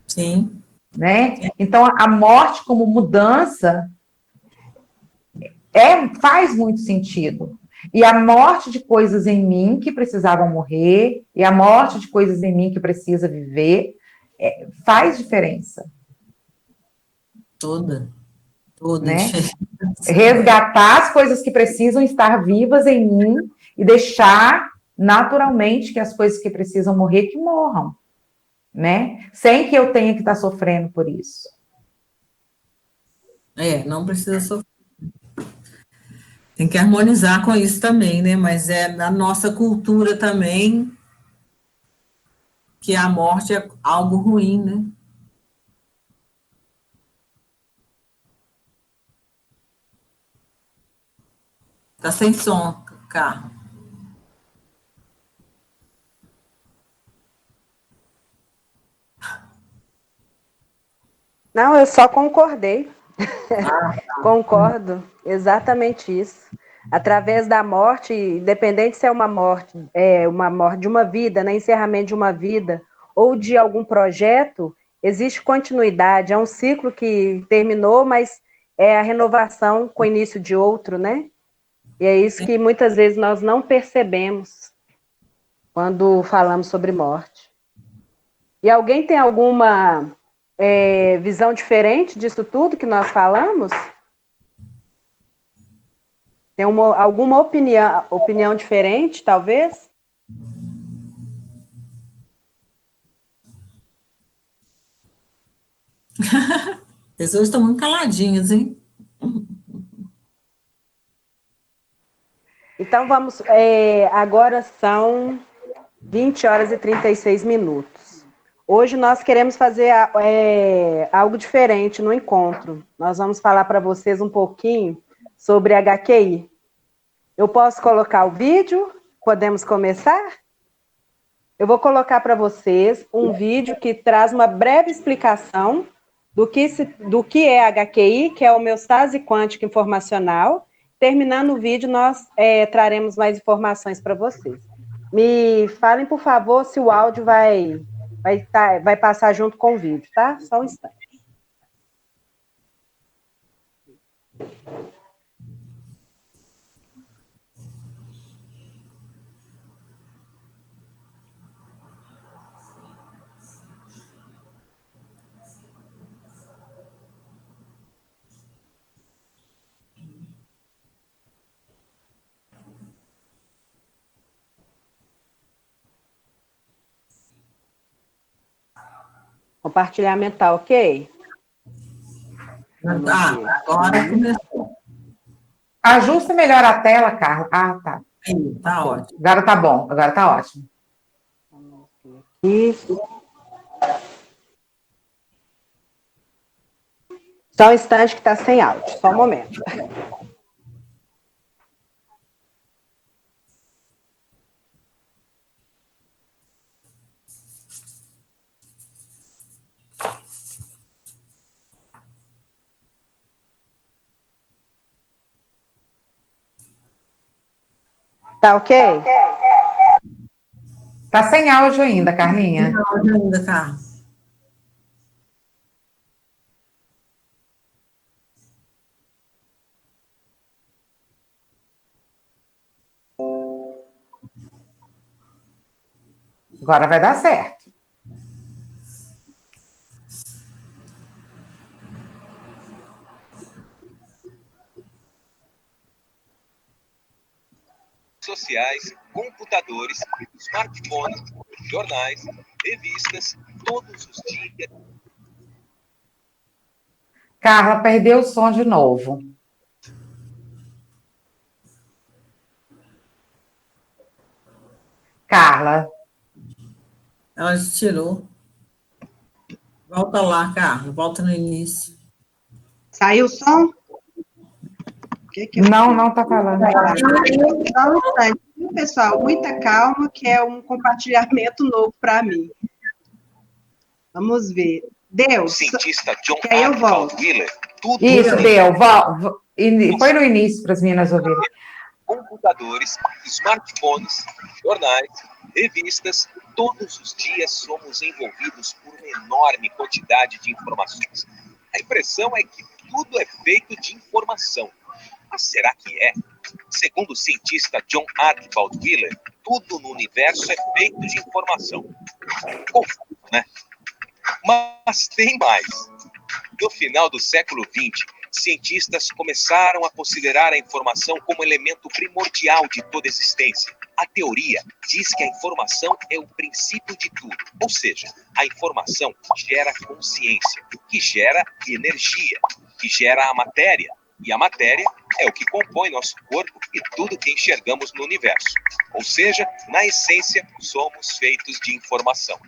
Sim. Né? Então, a morte como mudança faz muito sentido. E a morte de coisas em mim que precisavam morrer, e a morte de coisas em mim que precisa viver, faz diferença. Toda Né? diferença. Resgatar as coisas que precisam estar vivas em mim e deixar naturalmente que as coisas que precisam morrer, que morram. Né? Sem que eu tenha que estar sofrendo por isso. Não precisa sofrer. Tem que harmonizar com isso também, né? Mas é na nossa cultura também que a morte é algo ruim, né? Tá sem som, Carla. Não, eu só concordei. Concordo, exatamente isso. Através da morte, independente se é uma morte de uma vida, né, encerramento de uma vida, ou de algum projeto, existe continuidade, é um ciclo que terminou, mas é a renovação com o início de outro, né? E é isso que muitas vezes nós não percebemos quando falamos sobre morte. E alguém tem alguma visão diferente disso tudo que nós falamos? Tem alguma opinião diferente, talvez? As pessoas estão muito caladinhas, hein? Então vamos. Agora são 20 horas e 36 minutos. Hoje nós queremos fazer algo diferente no encontro. Nós vamos falar para vocês um pouquinho sobre HQI. Eu posso colocar o vídeo? Podemos começar? Eu vou colocar para vocês um vídeo que traz uma breve explicação do que é HQI, que é homeostase quântica informacional. Terminando o vídeo, nós traremos mais informações para vocês. Me falem, por favor, se o áudio vai passar junto com o vídeo, tá? Só um instante. Compartilhamento tá ok? Agora começou. Ajusta melhor a tela, Carla. Ah, tá. Aí, tá ótimo. Agora tá bom, agora tá ótimo. Isso. Só um instante que está sem áudio, só um momento. Tá ok? Tá sem áudio ainda, Carlinha. Não, áudio ainda, Carla. Agora vai dar certo. Sociais, computadores, smartphones, jornais, revistas, todos os dias. Carla perdeu o som de novo. Carla. Ela se tirou. Volta lá, Carla. Volta no início. Saiu o som? Não tá falando. Só um instante, viu, pessoal? Muita calma, que é um compartilhamento novo para mim. Vamos ver. Deu. Cientista John Que aí eu volto. Wheeler, tudo Isso, deu. Foi no início para as meninas ouvirem. computadores, smartphones, jornais, revistas, todos os dias somos envolvidos por uma enorme quantidade de informações. A impressão é que tudo é feito de informação. Mas será que é? Segundo o cientista John Archibald Wheeler, tudo no universo é feito de informação. Confuso, né? Mas tem mais. No final do século XX, cientistas começaram a considerar a informação como elemento primordial de toda existência. A teoria diz que a informação é o princípio de tudo, ou seja, a informação gera consciência, que gera energia, que gera a matéria, e a matéria é o que compõe nosso corpo e tudo que enxergamos no universo. Ou seja, na essência, somos feitos de informação.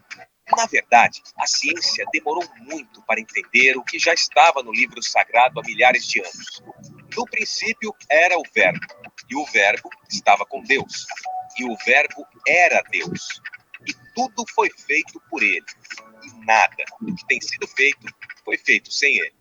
Na verdade, a ciência demorou muito para entender o que já estava no livro sagrado há milhares de anos. No princípio, era o Verbo. E o Verbo estava com Deus. E o Verbo era Deus. E tudo foi feito por ele. E nada do que tem sido feito foi feito sem ele.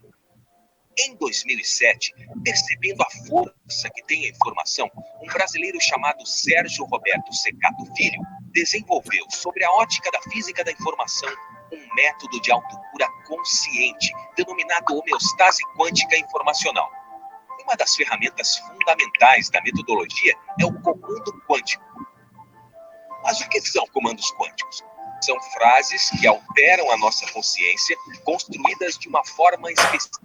Em 2007, percebendo a força que tem a informação, um brasileiro chamado Sérgio Roberto Secato Filho desenvolveu, sobre a ótica da física da informação, um método de autocura consciente, denominado homeostase quântica informacional. Uma das ferramentas fundamentais da metodologia é o comando quântico. Mas o que são comandos quânticos? São frases que alteram a nossa consciência, construídas de uma forma específica,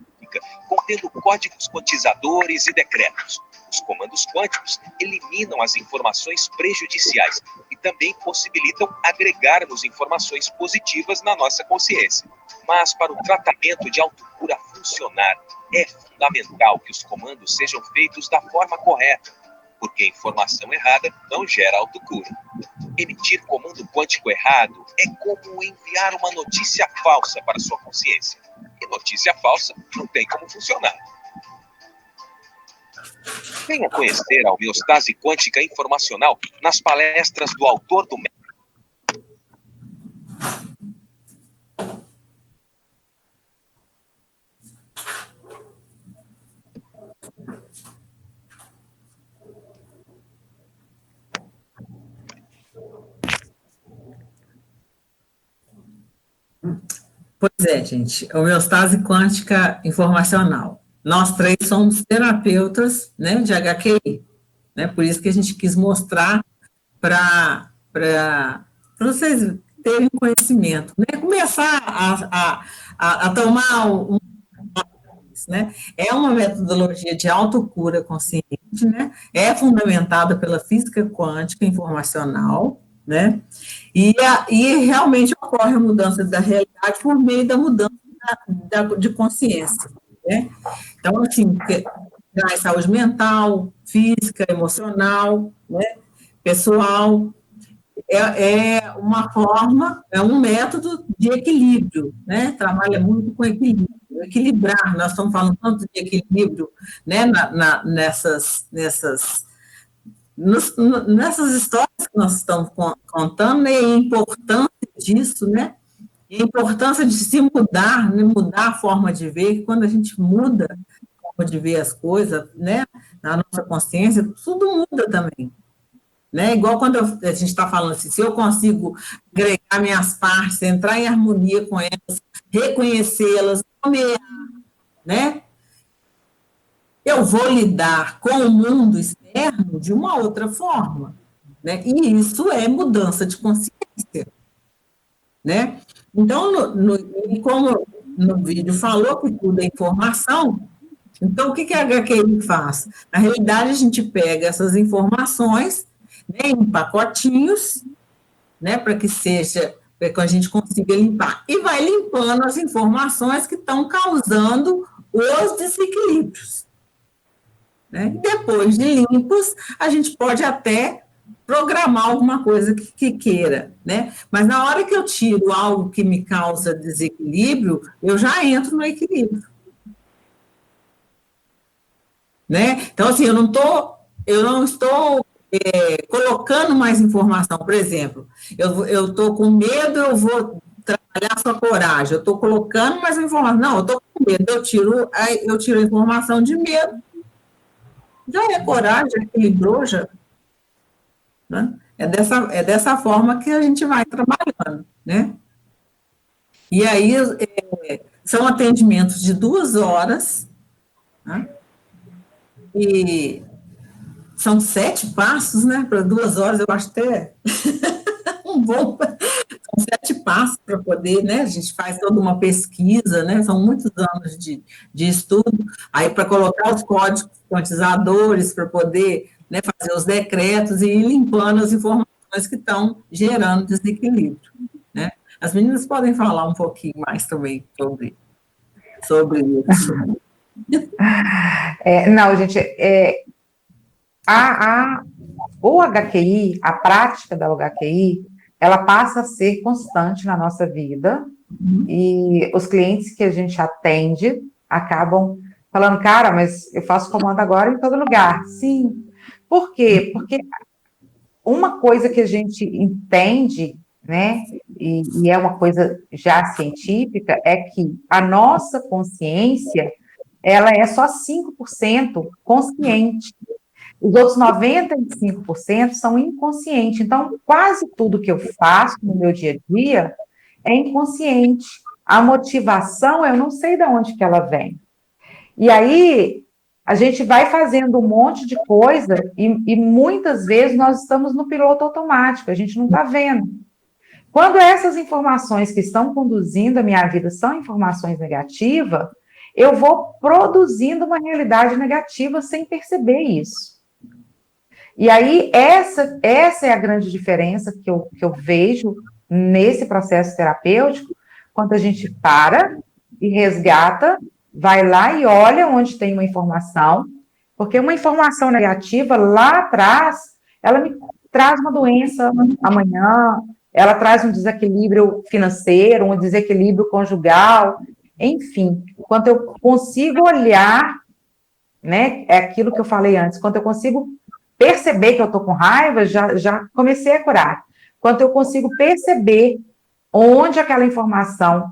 contendo códigos quantizadores e decretos. Os comandos quânticos eliminam as informações prejudiciais e também possibilitam agregarmos informações positivas na nossa consciência. Mas para o tratamento de autocura funcionar, é fundamental que os comandos sejam feitos da forma correta, porque informação errada não gera autocura. Emitir comando quântico errado é como enviar uma notícia falsa para sua consciência. E notícia falsa não tem como funcionar. Venha conhecer a homeostase quântica informacional nas palestras do autor do método. Pois é, gente, homeostase quântica informacional. Nós três somos terapeutas, né, de HQI, né, por isso que a gente quis mostrar para vocês terem conhecimento, né, começar a tomar né, é uma metodologia de autocura consciente, né, é fundamentada pela física quântica informacional, né, e realmente ocorre a mudança da realidade por meio da mudança de consciência, né? Então, assim, traz saúde mental, física, emocional, né? Pessoal, é uma forma, é um método de equilíbrio, né? Trabalha muito com equilíbrio, equilibrar, nós estamos falando tanto de equilíbrio, né? Nessas histórias que nós estamos contando, né, e a importância disso, né, e a importância de se mudar, né, mudar a forma de ver, que quando a gente muda a forma de ver as coisas, né, na nossa consciência, tudo muda também, né, igual quando a gente está falando assim, se eu consigo agregar minhas partes, entrar em harmonia com elas, reconhecê-las, nomear, né, eu vou lidar com o mundo externo de uma outra forma, né? E isso é mudança de consciência, né? Então, e como no vídeo falou que tudo é informação, então o que a HQI faz? Na realidade, a gente pega essas informações, né, em pacotinhos, né, para que a gente consiga limpar, e vai limpando as informações que estão causando os desequilíbrios. Né? Depois de limpos, a gente pode até programar alguma coisa que queira, né? Mas na hora que eu tiro algo que me causa desequilíbrio, eu já entro no equilíbrio. Né? Então, assim, eu não estou colocando mais informação. Por exemplo, eu estou com medo, eu vou trabalhar sua coragem. Eu estou colocando mais informação. Não, eu estou com medo, eu tiro a informação de medo. Já é coragem, já equilibrou, já. Né? É dessa forma que a gente vai trabalhando, né? E aí, são atendimentos de 2 horas, né? E são 7 passos, né? Para 2 horas, eu acho até um bom... São 7 passos para poder, né? A gente faz toda uma pesquisa, né? São muitos anos de estudo, aí para colocar os códigos quantizadores, para poder, né, fazer os decretos e ir limpando as informações que estão gerando desequilíbrio, né? As meninas podem falar um pouquinho mais também sobre isso. Não, gente, o HQI, a prática da HQI, ela passa a ser constante na nossa vida, e os clientes que a gente atende acabam falando, cara, mas eu faço comando agora em todo lugar. Sim, Por quê? Porque uma coisa que a gente entende, né, e é uma coisa já científica, é que a nossa consciência, ela é só 5% consciente. Os outros 95% são inconscientes. Então, quase tudo que eu faço no meu dia a dia é inconsciente. A motivação, eu não sei de onde que ela vem. E aí, a gente vai fazendo um monte de coisa e muitas vezes nós estamos no piloto automático, a gente não está vendo. Quando essas informações que estão conduzindo a minha vida são informações negativas, eu vou produzindo uma realidade negativa sem perceber isso. E aí, essa é a grande diferença que eu vejo nesse processo terapêutico, quando a gente para e resgata, vai lá e olha onde tem uma informação, porque uma informação negativa lá atrás, ela me traz uma doença amanhã, ela traz um desequilíbrio financeiro, um desequilíbrio conjugal, enfim, quando eu consigo olhar, né, é aquilo que eu falei antes, quando eu consigo perceber que eu estou com raiva, já comecei a curar. Quando eu consigo perceber onde aquela informação,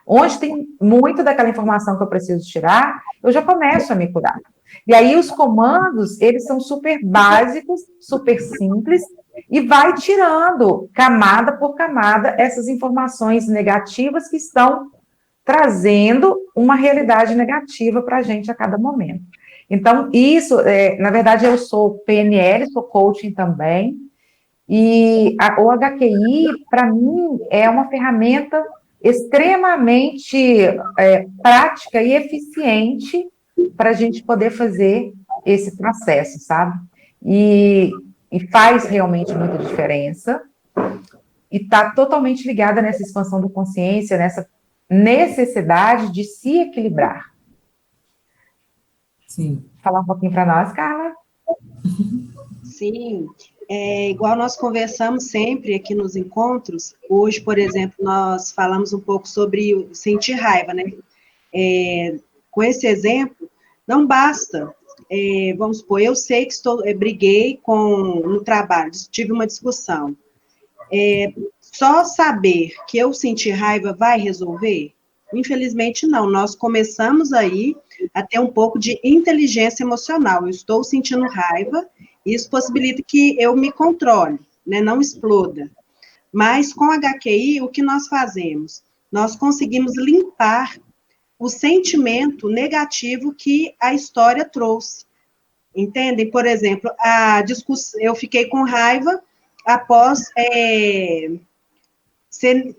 onde tem muito daquela informação que eu preciso tirar, eu já começo a me curar. E aí os comandos, eles são super básicos, super simples, e vai tirando, camada por camada, essas informações negativas que estão trazendo uma realidade negativa para a gente a cada momento. Então, isso, na verdade, eu sou PNL, sou coaching também, e o HQI, para mim, é uma ferramenta extremamente prática e eficiente para a gente poder fazer esse processo, sabe? E faz realmente muita diferença, e está totalmente ligada nessa expansão da consciência, nessa necessidade de se equilibrar. Sim. Falar um pouquinho para nós, Carla? Sim, igual nós conversamos sempre aqui nos encontros, hoje, por exemplo, nós falamos um pouco sobre sentir raiva, né? Com esse exemplo, não basta, vamos supor, eu sei que briguei no trabalho, tive uma discussão. Só saber que eu senti raiva vai resolver? Infelizmente, não. Nós começamos aí a ter um pouco de inteligência emocional. Eu estou sentindo raiva, isso possibilita que eu me controle, né? Não exploda. Mas com HQI, o que nós fazemos? Nós conseguimos limpar o sentimento negativo que a história trouxe. Entendem? Por exemplo, eu fiquei com raiva após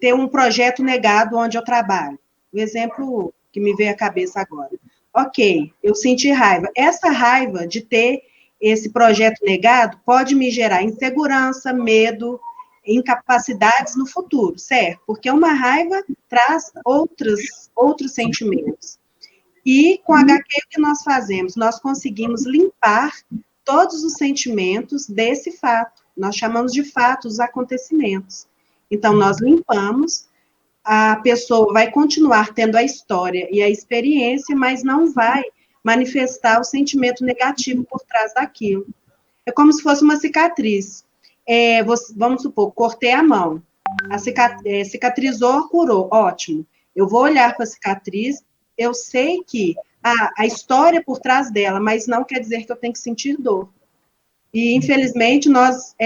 ter um projeto negado onde eu trabalho. O exemplo que me veio à cabeça agora. Ok, eu senti raiva. Essa raiva de ter esse projeto negado pode me gerar insegurança, medo, incapacidades no futuro, certo? Porque uma raiva traz outros sentimentos. E com HQ, o que nós fazemos? Nós conseguimos limpar todos os sentimentos desse fato. Nós chamamos de fatos os acontecimentos. Então, nós limpamos, a pessoa vai continuar tendo a história e a experiência, mas não vai manifestar o sentimento negativo por trás daquilo. É como se fosse uma cicatriz. Vamos supor, cortei a mão, cicatrizou, curou, ótimo. Eu vou olhar para a cicatriz, eu sei que a história por trás dela, mas não quer dizer que eu tenho que sentir dor. E, infelizmente, nós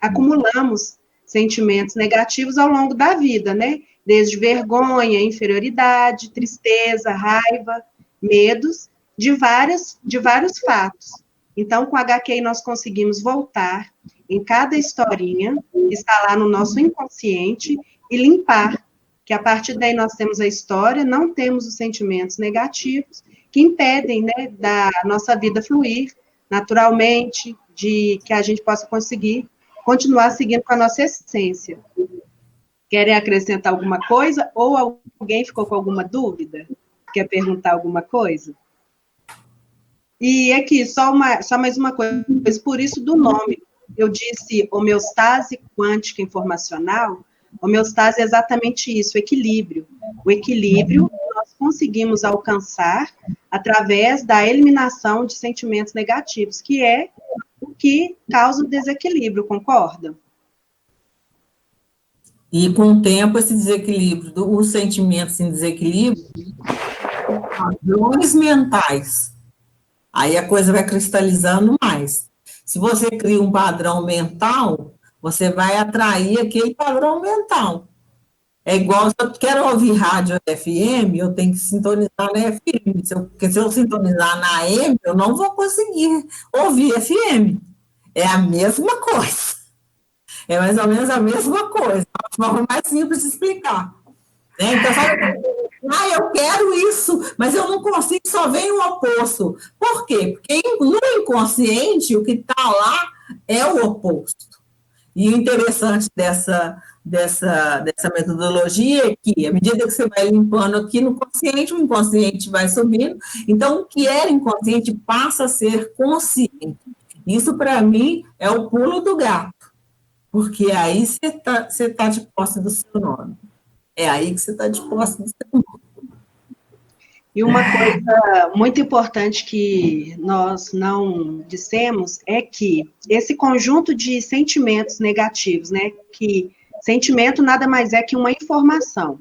acumulamos sentimentos negativos ao longo da vida, né? Desde vergonha, inferioridade, tristeza, raiva, medos, de vários fatos. Então, com a HQ, nós conseguimos voltar em cada historinha que está lá no nosso inconsciente e limpar, que a partir daí nós temos a história, não temos os sentimentos negativos que impedem, né, da nossa vida fluir naturalmente, de que a gente possa conseguir continuar seguindo com a nossa essência. Querem acrescentar alguma coisa? Ou alguém ficou com alguma dúvida? Quer perguntar alguma coisa? E aqui, só mais uma coisa, por isso do nome, eu disse homeostase quântica informacional. Homeostase é exatamente isso, equilíbrio. O equilíbrio nós conseguimos alcançar através da eliminação de sentimentos negativos, que é o que causa o desequilíbrio, concorda? E com o tempo, esse desequilíbrio, os sentimentos em desequilíbrio, padrões mentais. Aí a coisa vai cristalizando mais. Se você cria um padrão mental, você vai atrair aquele padrão mental. É igual, se eu quero ouvir rádio FM, eu tenho que sintonizar na FM. Porque se eu sintonizar na AM, eu não vou conseguir ouvir FM. É a mesma coisa. É mais ou menos a mesma coisa. A forma mais simples de explicar. Né? Então, sabe, eu quero isso, mas eu não consigo, só vem o oposto. Por quê? Porque no inconsciente, o que está lá é o oposto. E o interessante dessa metodologia é que, à medida que você vai limpando aqui no consciente, o inconsciente vai subindo. Então, o que era inconsciente passa a ser consciente. Isso, para mim, é o pulo do gato. Porque aí você tá de posse do seu nome. É aí que você está de posse do seu nome. E uma coisa muito importante que nós não dissemos é que esse conjunto de sentimentos negativos, né, que sentimento nada mais é que uma informação.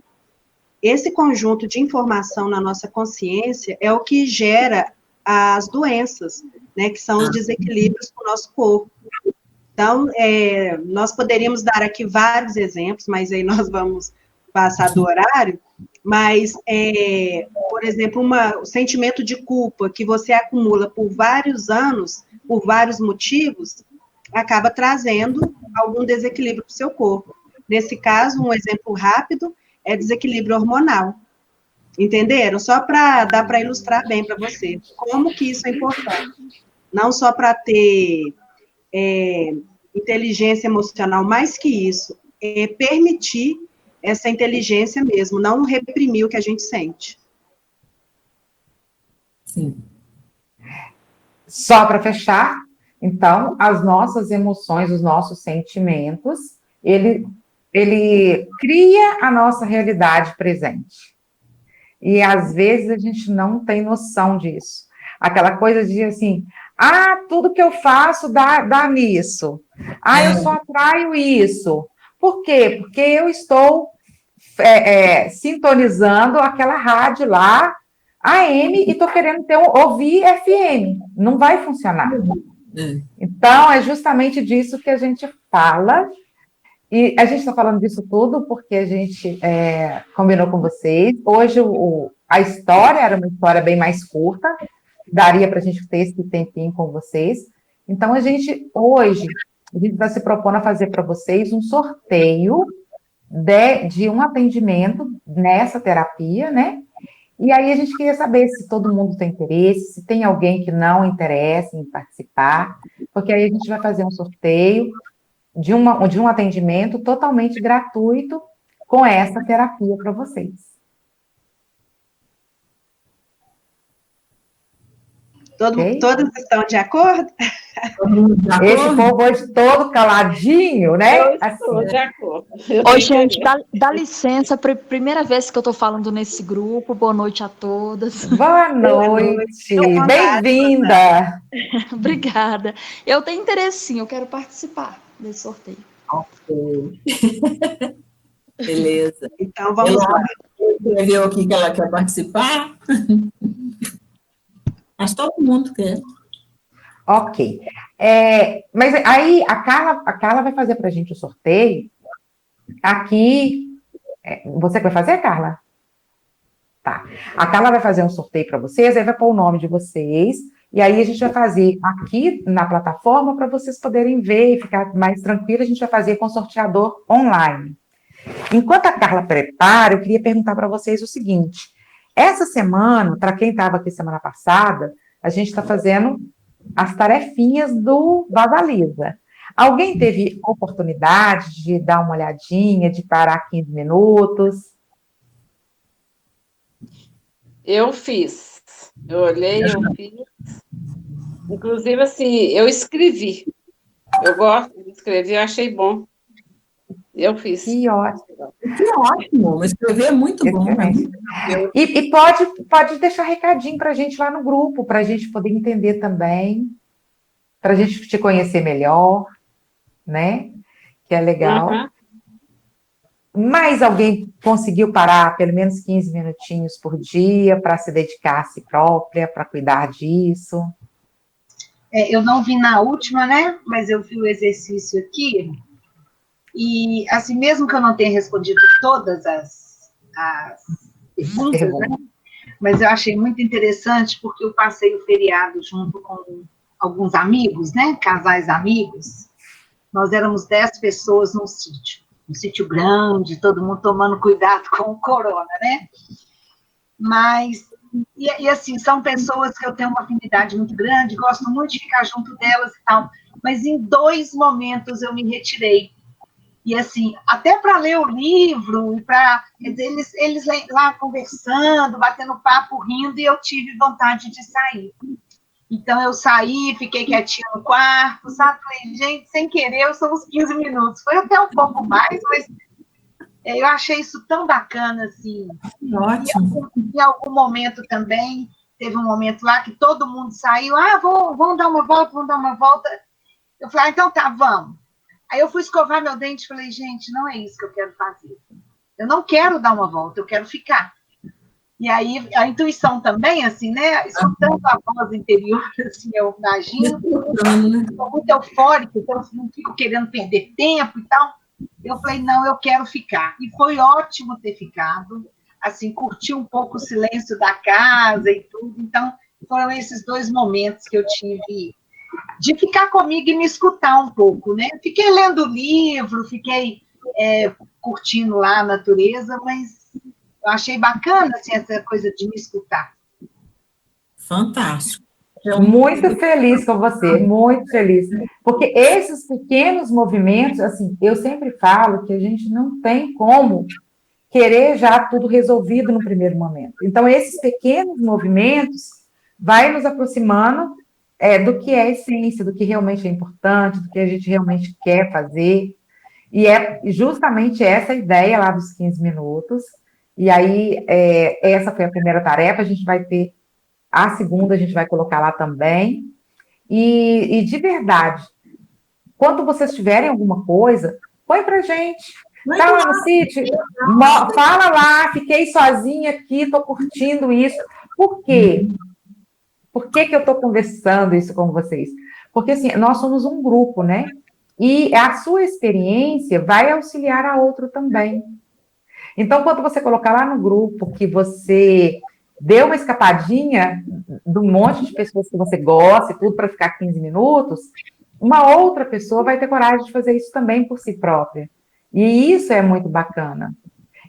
Esse conjunto de informação na nossa consciência é o que gera as doenças, né, que são os desequilíbrios do nosso corpo. Então, nós poderíamos dar aqui vários exemplos, mas aí nós vamos passar do horário, mas, por exemplo, o sentimento de culpa que você acumula por vários anos, por vários motivos, acaba trazendo algum desequilíbrio para o seu corpo. Nesse caso, um exemplo rápido é desequilíbrio hormonal. Entenderam? Só para dar para ilustrar bem para você como que isso é importante. Não só para ter inteligência emocional, mais que isso, permitir essa inteligência mesmo, não reprimir o que a gente sente. Sim. Só para fechar, então, as nossas emoções, os nossos sentimentos, ele cria a nossa realidade presente. E, às vezes, a gente não tem noção disso. Aquela coisa de, assim, tudo que eu faço dá nisso. Eu só atraio isso. Por quê? Porque eu estou sintonizando aquela rádio lá, AM, e estou querendo ouvir FM. Não vai funcionar. Então, é justamente disso que a gente fala. E a gente está falando disso tudo porque a gente combinou com vocês. Hoje, a história era uma história bem mais curta. Daria para a gente ter esse tempinho com vocês. Então, hoje, a gente vai se propor a fazer para vocês um sorteio de um atendimento nessa terapia, né? E aí a gente queria saber se todo mundo tem interesse, se tem alguém que não interessa em participar, porque aí a gente vai fazer um sorteio de um atendimento totalmente gratuito com essa terapia para vocês. Todos estão de acordo? Esse povo hoje todo caladinho, né? Eu estou de acordo. Oi, gente, dá licença, primeira vez que eu estou falando nesse grupo. Boa noite a todas. Boa noite, bem-vinda. Obrigada. Eu tenho interesse, sim, eu quero participar desse sorteio. Ok. Beleza. Então, vamos lá. Escreveu aqui que ela quer participar? Mas todo mundo quer. Ok. Mas aí a Carla vai fazer para a gente o sorteio. Aqui. Você que vai fazer, Carla? Tá. A Carla vai fazer um sorteio para vocês, aí vai pôr o nome de vocês, e aí a gente vai fazer aqui na plataforma para vocês poderem ver e ficar mais tranquilo. A gente vai fazer com o sorteador online. Enquanto a Carla prepara, eu queria perguntar para vocês o seguinte. Essa semana, para quem estava aqui semana passada, a gente está fazendo as tarefinhas do Vasalisa. Alguém teve oportunidade de dar uma olhadinha, de parar 15 minutos? Eu fiz. Eu olhei, eu fiz. Inclusive, assim, eu escrevi. Eu gosto de escrever, eu achei bom. Eu fiz. Que ótimo. Que ótimo, escrever é muito bom. Né? Excelente. E pode deixar recadinho para a gente lá no grupo, para a gente poder entender também, para a gente te conhecer melhor, né? Que é legal. Uhum. Mais alguém conseguiu parar pelo menos 15 minutinhos por dia para se dedicar a si própria, para cuidar disso? Eu não vi na última, né? Mas eu vi o exercício aqui. E, assim, mesmo que eu não tenha respondido todas as perguntas, né? Mas eu achei muito interessante, porque eu passei o feriado junto com alguns amigos, né? Casais amigos. Nós éramos 10 pessoas num sítio grande, todo mundo tomando cuidado com o corona, né? Mas, assim, são pessoas que eu tenho uma afinidade muito grande, gosto muito de ficar junto delas e tal, mas em 2 momentos eu me retirei. E, assim, até para ler o livro, e para eles lá conversando, batendo papo, rindo, e eu tive vontade de sair. Então, eu saí, fiquei quietinha no quarto, sabe? Falei, gente, sem querer, são uns 15 minutos. Foi até um pouco mais, mas eu achei isso tão bacana, assim. Ótimo. E em algum momento também, teve um momento lá que todo mundo saiu, vamos dar uma volta, vamos dar uma volta. Eu falei, então tá, vamos. Aí eu fui escovar meu dente e falei, gente, não é isso que eu quero fazer. Eu não quero dar uma volta, eu quero ficar. E aí, a intuição também, assim, né? Escutando a voz interior, assim, eu imagino. Estou muito eufórica, então eu não fico querendo perder tempo e tal. Eu falei, não, eu quero ficar. E foi ótimo ter ficado. Assim, curti um pouco o silêncio da casa e tudo. Então, foram esses 2 momentos que eu tive de ficar comigo e me escutar um pouco, né? Fiquei lendo livro, fiquei curtindo lá a natureza, mas eu achei bacana, assim, essa coisa de me escutar. Fantástico. Muito feliz com você, muito feliz. Porque esses pequenos movimentos, assim, eu sempre falo que a gente não tem como querer já tudo resolvido no primeiro momento. Então, esses pequenos movimentos vai nos aproximando do que é a essência, do que realmente é importante, do que a gente realmente quer fazer. E é justamente essa a ideia lá dos 15 minutos. E aí, essa foi a primeira tarefa, a gente vai ter a segunda, a gente vai colocar lá também. E de verdade, quando vocês tiverem alguma coisa, põe pra gente. Tá lá no sítio, fala lá, fiquei sozinha aqui, estou curtindo isso. Por quê? Por que eu estou conversando isso com vocês? Porque, assim, nós somos um grupo, né? E a sua experiência vai auxiliar a outro também. Então, quando você colocar lá no grupo que você deu uma escapadinha de um monte de pessoas que você gosta e tudo para ficar 15 minutos, uma outra pessoa vai ter coragem de fazer isso também por si própria. E isso é muito bacana.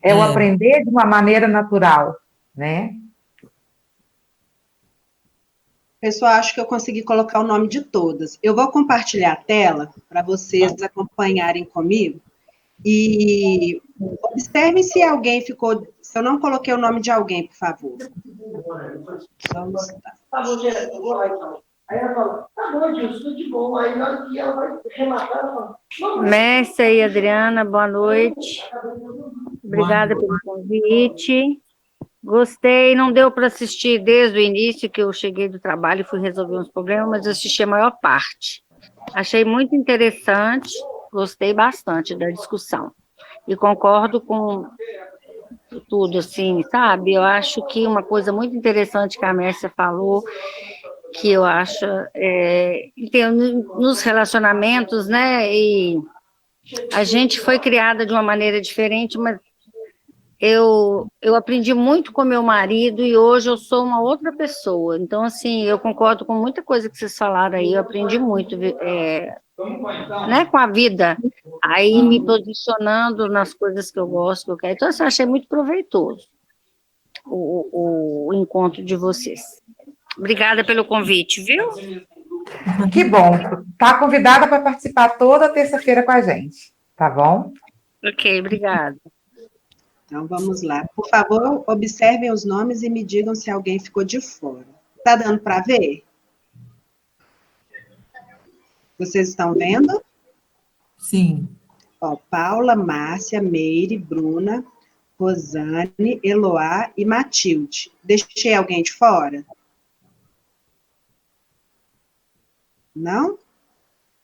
É o aprender de uma maneira natural, né? Pessoal, acho que eu consegui colocar o nome de todas. Eu vou compartilhar a tela para vocês acompanharem comigo. E observem se alguém ficou... Se eu não coloquei o nome de alguém, por favor. Vamos lá. Tá bom, direto, eu vou lá então. Aí ela fala, tá bom, Dilson, tudo de bom. Aí na hora que ela vai rematar, ela fala... Mestre e Adriana, boa noite. Obrigada pelo convite. Gostei, não deu para assistir desde o início, que eu cheguei do trabalho e fui resolver uns problemas, mas eu assisti a maior parte. Achei muito interessante, gostei bastante da discussão. E concordo com tudo, assim, sabe? Eu acho que uma coisa muito interessante que a Mércia falou, que eu acho, nos relacionamentos, né, e a gente foi criada de uma maneira diferente, mas eu aprendi muito com meu marido e hoje eu sou uma outra pessoa. Então, assim, eu concordo com muita coisa que vocês falaram aí, eu aprendi muito, né, com a vida, aí me posicionando nas coisas que eu gosto, que eu quero. Então, assim, eu achei muito proveitoso o encontro de vocês. Obrigada pelo convite, viu? Que bom. Tá convidada para participar toda terça-feira com a gente, tá bom? Ok, obrigada. Então, vamos lá. Por favor, observem os nomes e me digam se alguém ficou de fora. Está dando para ver? Vocês estão vendo? Sim. Ó, Paula, Márcia, Meire, Bruna, Rosane, Eloá e Matilde. Deixei alguém de fora? Não?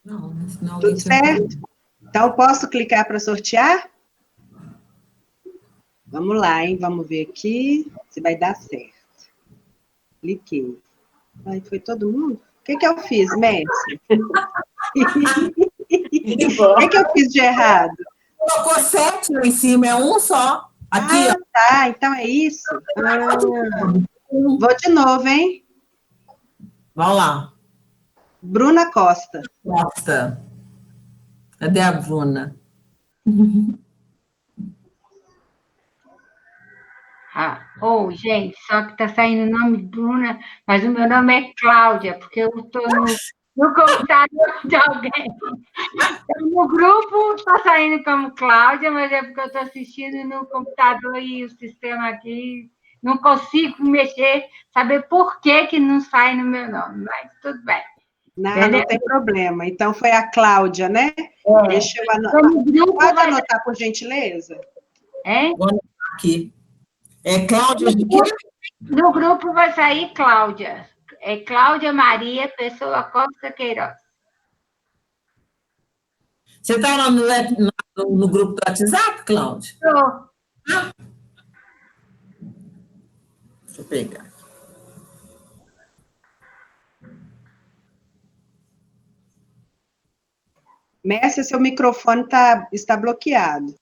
Não, não. Tudo certo? Então, posso clicar para sortear? Vamos lá, hein? Vamos ver aqui se vai dar certo. Cliquei. Aí foi todo mundo? O que eu fiz, Messi? O que eu fiz de errado? Colocou 7 lá em cima, é um só. Aqui, ó. Tá, então é isso. Vou de novo, hein? Vamos lá. Bruna Costa. Costa. Cadê a Bruna? Gente, só que tá saindo o nome de Bruna, mas o meu nome é Cláudia, porque eu estou no computador de alguém. No grupo tá saindo como Cláudia, mas é porque eu estou assistindo no computador e o sistema aqui não consigo mexer, saber por que não sai no meu nome, mas tudo bem. Não tem problema. Então foi a Cláudia, né? Deixa eu anotar. Pode anotar, por gentileza? Vou anotar aqui. É Cláudia de quê? No grupo vai sair Cláudia. É Cláudia Maria Pessoa Costa Queiroz. Você está no grupo do WhatsApp, Cláudia? Estou. Deixa eu pegar. Mércia, seu microfone está bloqueado.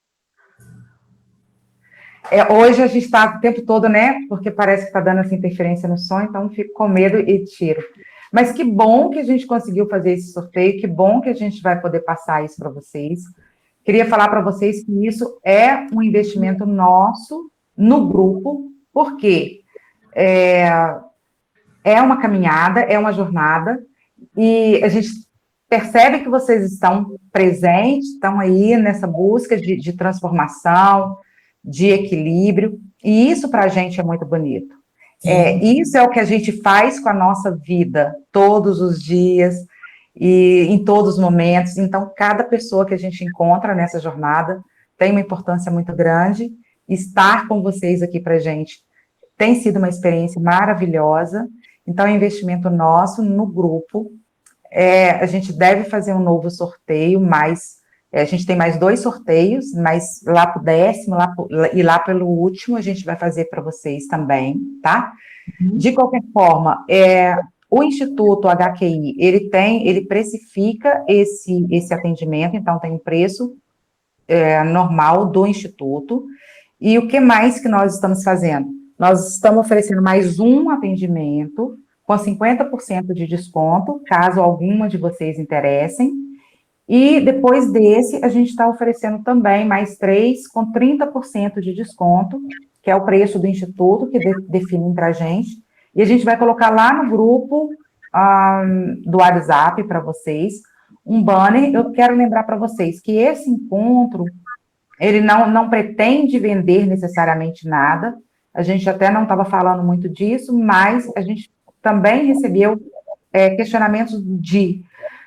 Hoje a gente está o tempo todo, né? Porque parece que está dando essa interferência no som, então fico com medo e tiro. Mas que bom que a gente conseguiu fazer esse sorteio, que bom que a gente vai poder passar isso para vocês. Queria falar para vocês que isso é um investimento nosso no grupo, porque é uma caminhada, é uma jornada, e a gente percebe que vocês estão presentes, estão aí nessa busca de transformação, de equilíbrio, e isso para a gente é muito bonito. Isso é o que a gente faz com a nossa vida, todos os dias, e em todos os momentos. Então, cada pessoa que a gente encontra nessa jornada tem uma importância muito grande. Estar com vocês aqui para a gente tem sido uma experiência maravilhosa. Então, é um investimento nosso no grupo. A gente deve fazer um novo sorteio, mas a gente tem mais 2 sorteios, mas lá para o 10º e lá pelo último a gente vai fazer para vocês também, tá? De qualquer forma, o Instituto HQI, ele precifica esse atendimento, então tem um preço normal do Instituto. E o que mais que nós estamos fazendo? Nós estamos oferecendo mais um atendimento com 50% de desconto, caso alguma de vocês interessem. E depois desse, a gente está oferecendo também mais 3 com 30% de desconto, que é o preço do Instituto, que define para a gente. E a gente vai colocar lá no grupo do WhatsApp para vocês um banner. Eu quero lembrar para vocês que esse encontro, ele não pretende vender necessariamente nada. A gente até não estava falando muito disso, mas a gente também recebeu questionamentos de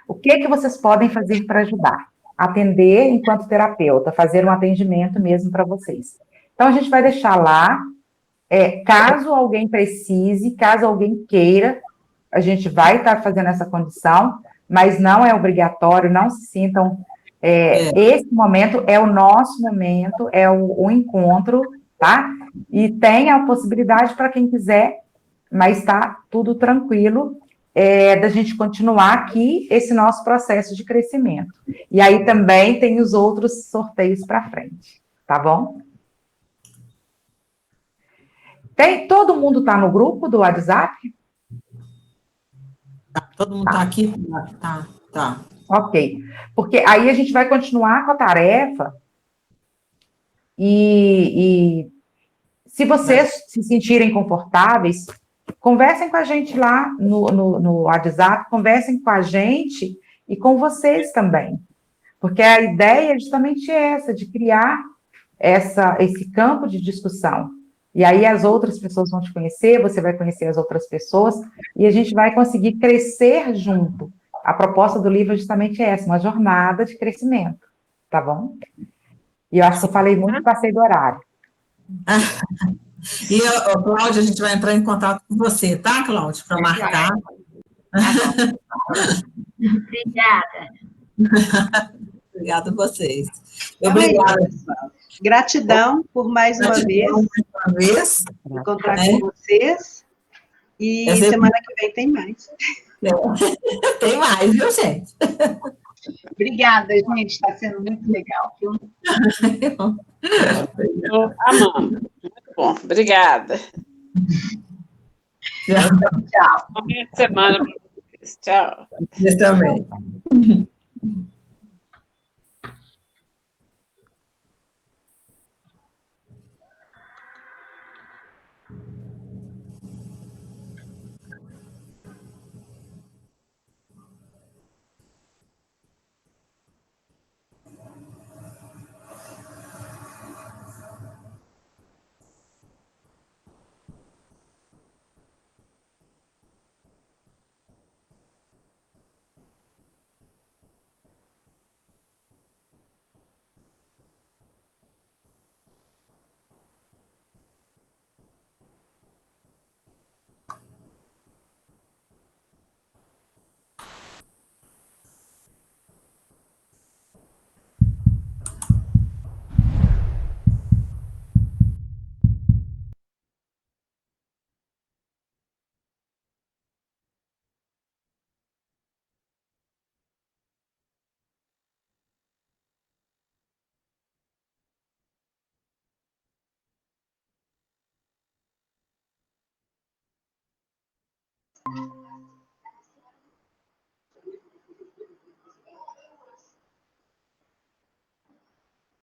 o que vocês podem fazer para ajudar? Atender enquanto terapeuta, fazer um atendimento mesmo para vocês. Então, a gente vai deixar lá, caso alguém precise, caso alguém queira, a gente vai estar fazendo essa condição, mas não é obrigatório, não se sintam... Esse momento é o nosso momento, é o encontro, tá? E tem a possibilidade para quem quiser, mas está tudo tranquilo, da gente continuar aqui esse nosso processo de crescimento. E aí também tem os outros sorteios para frente, tá bom? Todo mundo está no grupo do WhatsApp? Todo mundo está aqui? Tá. Ok. Porque aí a gente vai continuar com a tarefa e se vocês se sentirem confortáveis, conversem com a gente lá no WhatsApp, conversem com a gente e com vocês também. Porque a ideia é justamente essa, de criar esse campo de discussão. E aí as outras pessoas vão te conhecer, você vai conhecer as outras pessoas, e a gente vai conseguir crescer junto. A proposta do livro é justamente essa, uma jornada de crescimento. tá bom? E eu acho que eu falei muito, passei do horário. E, Cláudia, a gente vai entrar em contato com você, tá, Cláudia? Para marcar. Obrigada. Obrigada a vocês. Obrigada, pessoal. Gratidão por mais uma vez. Encontrar com vocês. E semana que vem tem mais. Tem mais, viu, gente? Obrigada, gente. Está sendo muito legal. Estou amando. Muito bom. Obrigada. Tchau. Boa semana para vocês. Tchau. Vocês também.